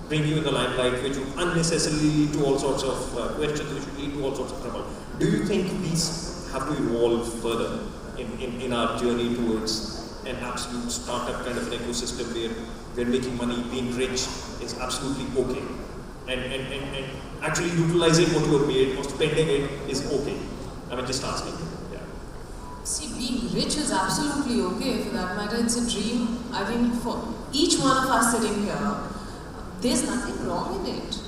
[SPEAKER 2] bring you in the limelight, which would unnecessarily lead to all sorts of questions, which would lead to all sorts of trouble. Do you think these have to evolve further in our journey towards an absolute startup kind of an ecosystem where making money, being rich is absolutely okay? And actually utilizing what you have made or spending it is okay. I mean, just asking. Yeah.
[SPEAKER 4] See, being rich is absolutely okay. For that matter, it's a dream. I think for each one of us sitting here, there's nothing wrong in it.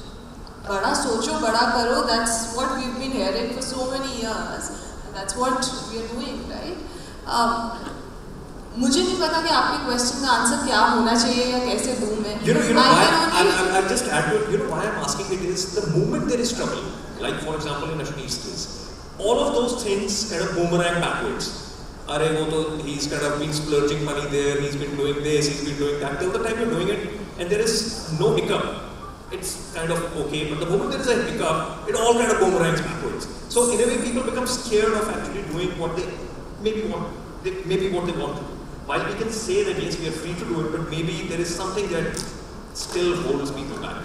[SPEAKER 4] Bada socho, bada karo, that's what we've been hearing for so many years. And that's what we're doing, right? मुझे नहीं पता कि आपके question का answer क्या होना चाहिए या कैसे दूं मैं.
[SPEAKER 2] You know why I'll just add to it. You know why I'm asking it is the moment there is trouble, like for example in Ashneesh's case, all of those things kind of boomerang backwards. He's kind of been splurging money there, he's been doing this, he's been doing that. Till the time you're doing it and there is no hiccup, it's kind of okay. But the moment there is a hiccup, it all kind of boomerangs backwards. So in a way, people become scared of actually doing what they maybe want to do. While we can say that yes, we are free to do it, but maybe there is something that still holds people back.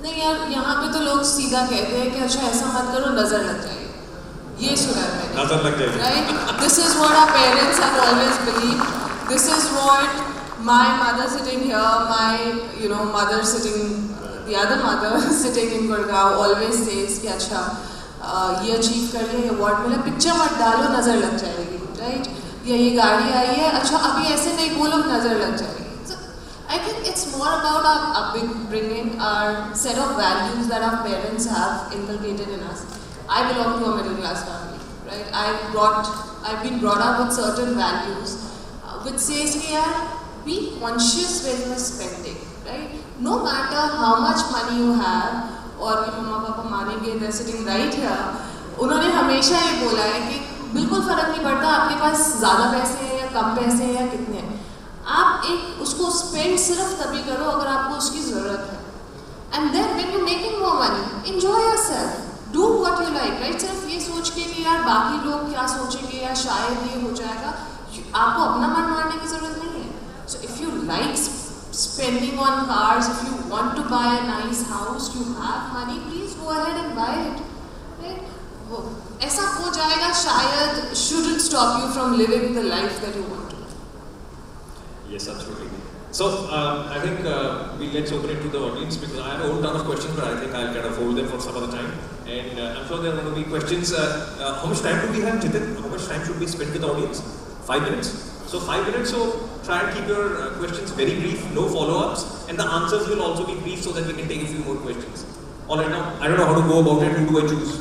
[SPEAKER 4] नहीं यार, यहाँ पे तो लोग सीधा कहते हैं कि अच्छा ऐसा मत करो, नजर लग जाएगी. ये सुना है मैंने.
[SPEAKER 2] नजर लग जाएगी.
[SPEAKER 4] Right? This is what our parents have always believed. This is what my mother sitting here, my mother sitting, the other mother sitting in Gurgaon always says कि अच्छा ये अचीव कर लिया, ये अवार्ड मिला, पिक्चर मत डालो, नजर लग जाएगी. Right? या ये गाड़ी आई है, अच्छा अभी ऐसे नहीं बोलो, नजर लग जाएगी. So I think it's more about our upbringing, our set of values that our parents have inculcated in us. I belong to a middle class family, right? I've been brought up with certain values, which says कि यार be conscious when you're spending, right? No matter how much money you have, और भी मम्मा पापा मानेंगे, they're sitting right here. उन्होंने हमेशा ये बोला है कि बिल्कुल फर्क नहीं पड़ता आपके पास ज़्यादा पैसे हैं या कम पैसे हैं या कितने हैं. आप एक उसको स्पेंड सिर्फ तभी करो अगर आपको उसकी ज़रूरत है. And then when you making more money, enjoy yourself, do what you like, right? सिर्फ ये सोच के कि यार बाकी लोग क्या सोचेंगे या शायद ये हो जाएगा, आपको अपना मन मारने की ज़रूरत नहीं है. So if you like spending on cars, if you want to buy a nice house, you have money, please go ahead and buy it, right? ऐसा हो जाएगा शायद, shouldn't stop you from living the life that you want to.
[SPEAKER 2] Yes, absolutely. So I think let's open it to the audience because I have a whole ton of questions, but I think I'll kind of hold them for some other time. And I'm sure there are going to be questions. How much time do we have, Jitin? How much time should we spend with the audience? 5 minutes. So 5 minutes. So try and keep your questions very brief, no follow-ups, and the answers will also be brief so that we can take a few more questions. All right, now I don't know how to go about it. Who do I choose?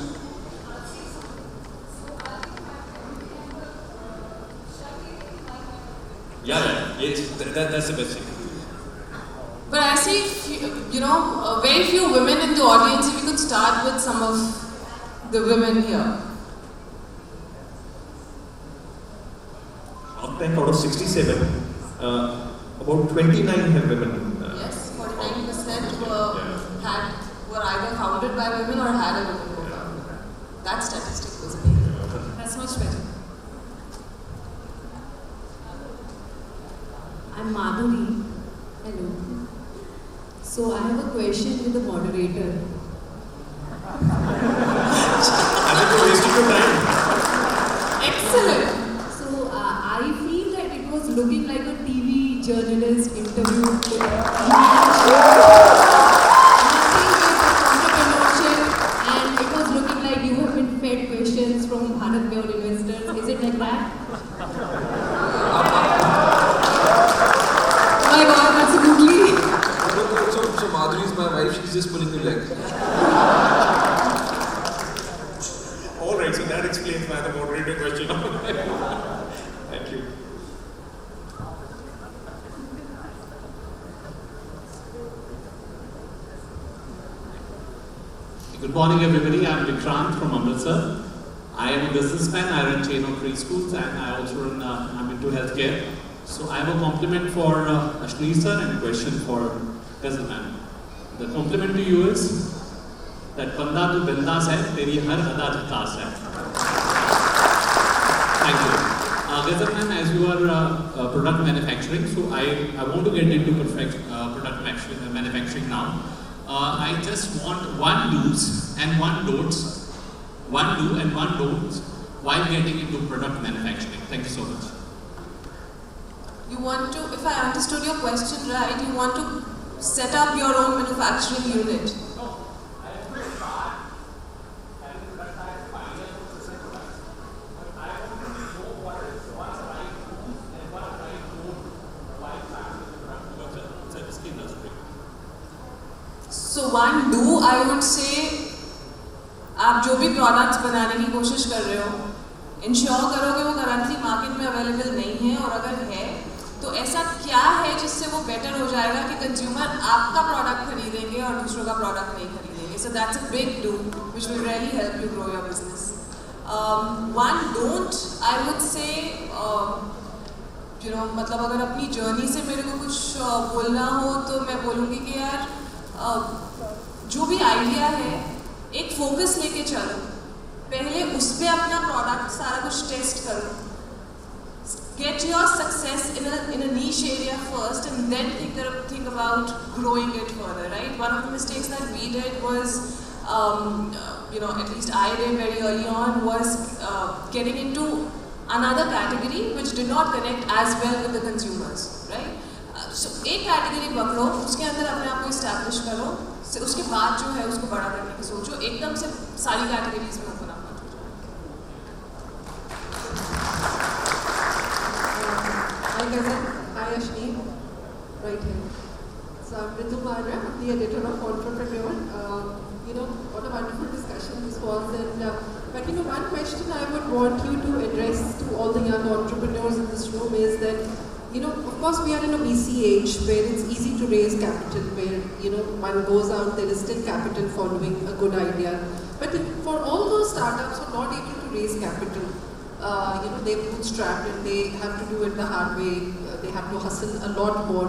[SPEAKER 2] Yeah, yes, that's the best thing.
[SPEAKER 4] But I see, very few women in the audience. If you could start with some of the women here.
[SPEAKER 2] Out of 67, about 29 have women.
[SPEAKER 4] Yes, 49% were either founded by women or had a woman co-founder. That statistic was amazing. That's much better.
[SPEAKER 5] I'm Madhuri. Hello. So I have a question to the moderator.
[SPEAKER 2] I think you're wasting your time.
[SPEAKER 4] Excellent.
[SPEAKER 5] So I feel that it was looking like a TV journalist interview. Nothing with entrepreneurship, and it was looking like you have been fed questions from Bharat Pure investors. Is it like that? Oh my God, that's a googly.
[SPEAKER 3] So Madhuri is my wife, she's just pulling your leg.
[SPEAKER 2] Alright, so that explains why the moderator question. Thank you.
[SPEAKER 6] Good morning everybody, I am Vikrant from Amritsar. I am a businessman, I run chain of preschools and I also run, I'm into healthcare. So I have a compliment for Ashneesh sir and a question for Businessman. The compliment to you is, that बंदा तू बिंदास है, तेरी हर अदा झकास है. Thank you. Ghazal ma'am, as you are product manufacturing, so I want to get into product manufacturing now. I just want one do's and one don'ts, one do and one don'ts while getting into product manufacturing. Thank you so much.
[SPEAKER 4] You want to, if I understood your question right, you want to set up your own manufacturing unit. So one do, I would say, आप जो भी products बनाने की कोशिश कर रहे हो, ensure करो कि वो करंटली मार्केट में अवेलेबल नहीं है, और अगर है तो ऐसा क्या है जिससे वो बेटर हो जाएगा कि कंज्यूमर आपका प्रोडक्ट खरीदेंगे और दूसरों का प्रोडक्ट नहीं खरीदेंगे. So that's a big do which will really help you grow your business. One don't, I would say, मतलब अगर अपनी जर्नी से मेरे को कुछ बोलना हो तो मैं बोलूँगी कि यार जो भी आइडिया है एक फोकस लेके चलो, पहले उस पे अपना प्रोडक्ट सारा कुछ टेस्ट करो. Get your success in a niche area first, and then think about growing it further. Right? One of the mistakes that we did was, at least I did very early on, was getting into another category which did not connect as well with the consumers. Right? So एक category पकड़ो, उसके अंदर अपने आप को establish करो, उसके बाद जो है उसको बड़ा करने की सोचो, एकदम से सारी कैटेगरीज में ओपन अप मत हो.
[SPEAKER 5] Hi Ghazal, hi Ashneet, right here. So I'm Ritu Bharra, the editor of Entrepreneur. What a wonderful discussion this was, but one question I would want you to address to all the young entrepreneurs in this room is that, of course we are in a VC age where it's easy to raise capital, where, one goes out, there is still capital following a good idea. But for all those startups who are not able to raise capital, they're bootstrapped and they have to do it the hard way, they have to hustle a lot more.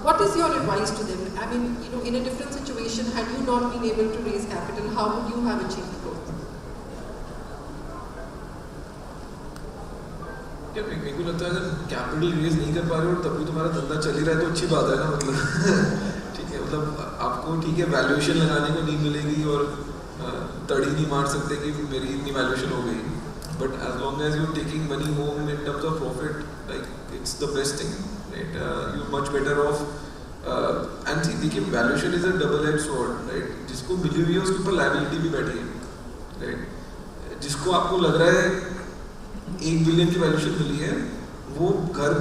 [SPEAKER 5] What is your advice to them? I mean, in a different situation, had you not been able to raise capital, how would you have achieved growth?
[SPEAKER 3] मेरे को लगता है अगर capital raise नहीं कर पा रहे हो तब भी तुम्हारा धंधा चल ही रहा है तो अच्छी बात है ना, मतलब ठीक है, मतलब आपको ठीक है वैल्यूएशन लगाने को नहीं मिलेगी और तड़ी नहीं मार सकते कि मेरी इतनी वैल्यूएशन हो गई, but as long as you taking money home in terms of profit, like it's the best thing, right? You much better off. And see देखिए valuation is a double edge sword, right? जिसको मिली हुई है उसके ऊपर liability भी बैठी है, राइट? जिसको आपको लग रहा है 1 बिलियन की वैल्यूएशन मिली है, वो घर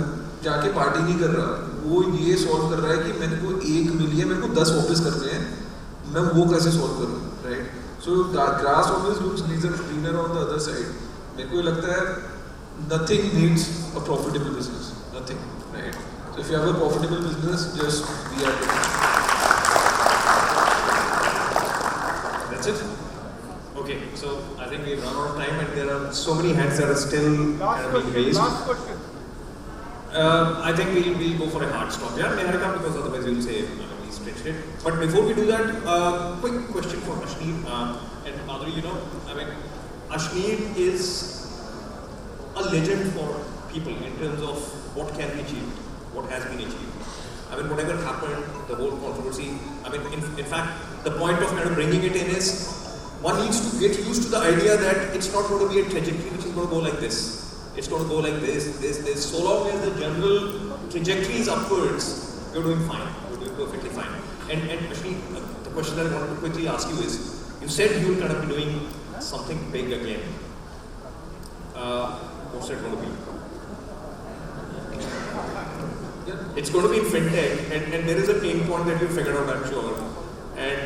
[SPEAKER 3] जाके पार्टी नहीं कर रहा, वो ये सॉल्व कर रहा है कि मेरे को 1 मिली है, मेरे को 10 ऑफिस करने हैं, मैं वो कैसे सॉल्व करूँ, right? So grass office looks greener on the other side. मेरे को लगता है nothing needs a profitable business, nothing, right? So if you have a profitable business, just be at it.
[SPEAKER 2] That's it? Okay, so I think we've run out of time and there are so many hands that are still being raised.
[SPEAKER 7] Last question.
[SPEAKER 2] I think we'll go for a hard stop. Yeah, Niharika, because otherwise we'll say we stretched it. But before we do that, quick question for Ashneet and Madhuri. Ashneet is a legend for people in terms of what can be achieved, what has been achieved. Whatever happened, the whole controversy. In fact, the point of kind of bringing it in is one needs to get used to the idea that it's not going to be a trajectory which is going to go like this. It's going to go like this. So long as the general trajectory is upwards, you're doing fine. You're doing perfectly fine. And actually, the question that I wanted to quickly ask you is, you said you will kind of be doing something big again. What's that going to be? It's going to be in fintech, and there is a pain point that you figured out, I'm sure. And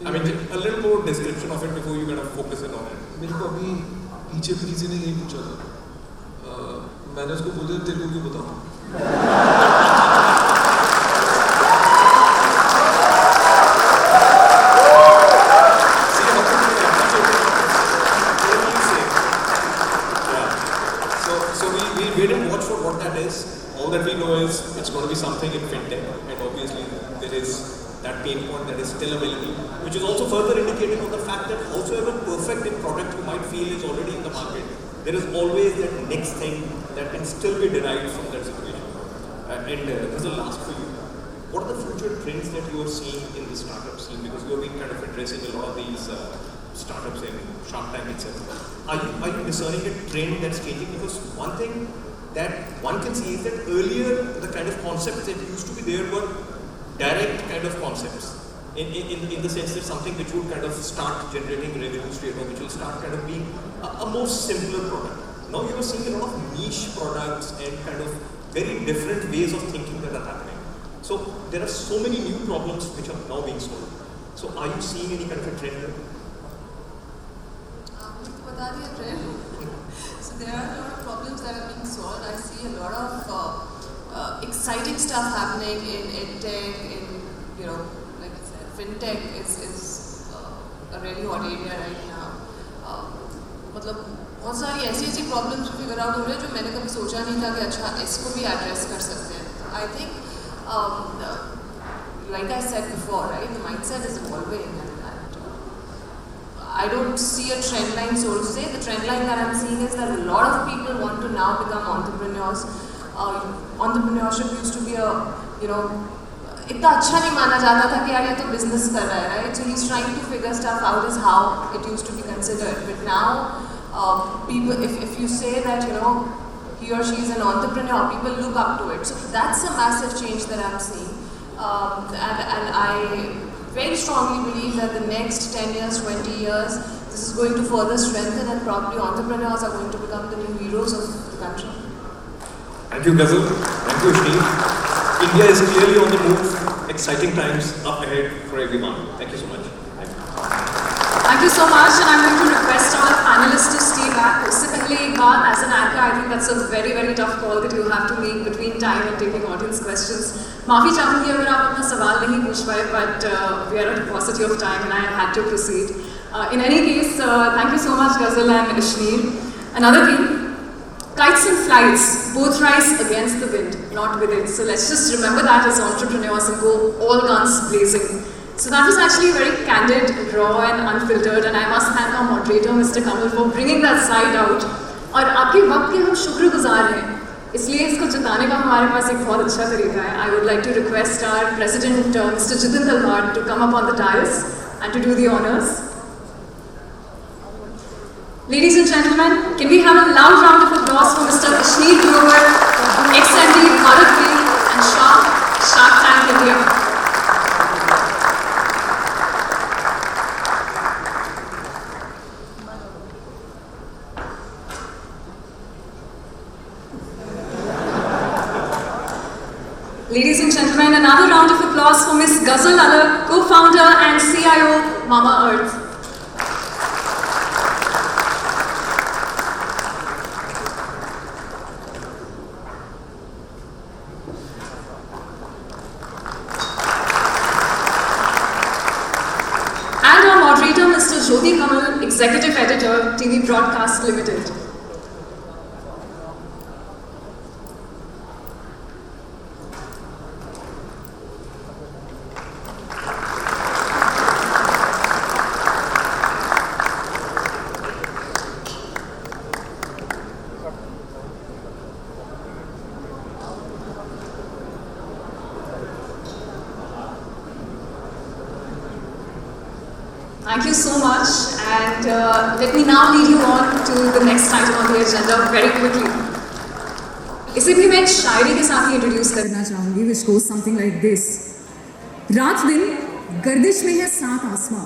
[SPEAKER 2] a little more description of it before you kind of focus in on it.
[SPEAKER 3] मेरे को अभी पीछे किसी ने यही पूछा था, मैंने उसको बोला तेरे को क्यों बताऊँ?
[SPEAKER 2] So we'll wait and watch for what that is. All that we know is it's going to be something in fintech, and obviously there is that pain pain point that is still available, which is also further indicating on the fact that howsoever perfect a product you might feel is already in the market, there is always that next thing that can still be derived from that situation. There's a last for you. What are the future trends that you are seeing in the startup scene? Because you have been kind of addressing a lot of these startups in Shark Tank itself. Are you discerning a trend that's changing? Because one thing that one can see is that earlier the kind of concepts that used to be there were direct kind of concepts. In the sense that something which would kind of start generating revenue straight or which will start kind of being a more simpler product. Now you are seeing a lot of niche products and kind of very different ways of thinking that are happening. So there are so many new problems which are now being solved. So are you seeing any kind of a trend there?
[SPEAKER 4] So there are a lot of problems that are being solved. I see a lot of exciting stuff happening in tech, in like I said, fintech is a really hot area right now. मतलब बहुत सारी ऐसी problems figure out हो रहे हैं जो मैंने कभी सोचा नहीं था कि अच्छा इसको भी एड्रेस कर सकते हैं. I think like I said before, right, the mindset is evolving and I don't see a trend line so to say. The trend line that I'm seeing is that a lot of people want to now become entrepreneurs. Entrepreneurship used to be इतना अच्छा नहीं माना जाता था कि यार ये तो बिजनेस कर रहा है, right? So he's trying to figure stuff out as how it used to be considered. But now people, if you say that he or she is an entrepreneur, people look up to it. So that's a massive change that I'm seeing. And I very strongly believe that the next 10 years, 20 years, this is going to further strengthen and probably entrepreneurs are going to become the new heroes of the country.
[SPEAKER 2] Thank you, Ghazal. Thank you, Shri. India is clearly on the move. Exciting times up ahead for everyone. Thank you so much.
[SPEAKER 1] Thank you so much, and I'm going to request our panelists to stay back. उससे पहले एक बार, as an anchor, I think that's a very, very tough call that you have to make between time and taking audience questions. माफी चाहूँगी अगर आप अपना सवाल नहीं पूछ पाए, but we are at a paucity of time and I had to proceed. In any case, thank you so much, Ghazal and Ishneer. Another thing, kites and flights both rise against the wind, not with it. So let's just remember that as entrepreneurs and go all guns blazing. So that was actually very candid, raw and unfiltered, and I must thank our moderator, Mr. Kamal, for bringing that side out. और आपके वक्त के हम शुक्रगुजार हैं, इसलिए इसको जताने का हमारे पास एक बहुत अच्छा तरीका है. I would like to request our President, Mr. Jitin Talwar, to come up on the dais and to do the honors. Ladies and gentlemen, can we have a loud round of applause for Mr. Ishneer Grover, ex-MD Bharat Bhai and Shark Tank India. Ladies and gentlemen, another round of applause for Ms. Ghazal Alag, co-founder and CIO, Mama Earth. And our moderator, Mr. Jyoti Kamal, Executive Editor, TV Broadcast Limited. Thank you so much, and let me now lead you on to the next item on the agenda very quickly. इसे भी मैं एक शायरी के साथ ही introduce करना चाहूँगी, which goes something like this. रात दिन गर्दिश में है सात आसमां,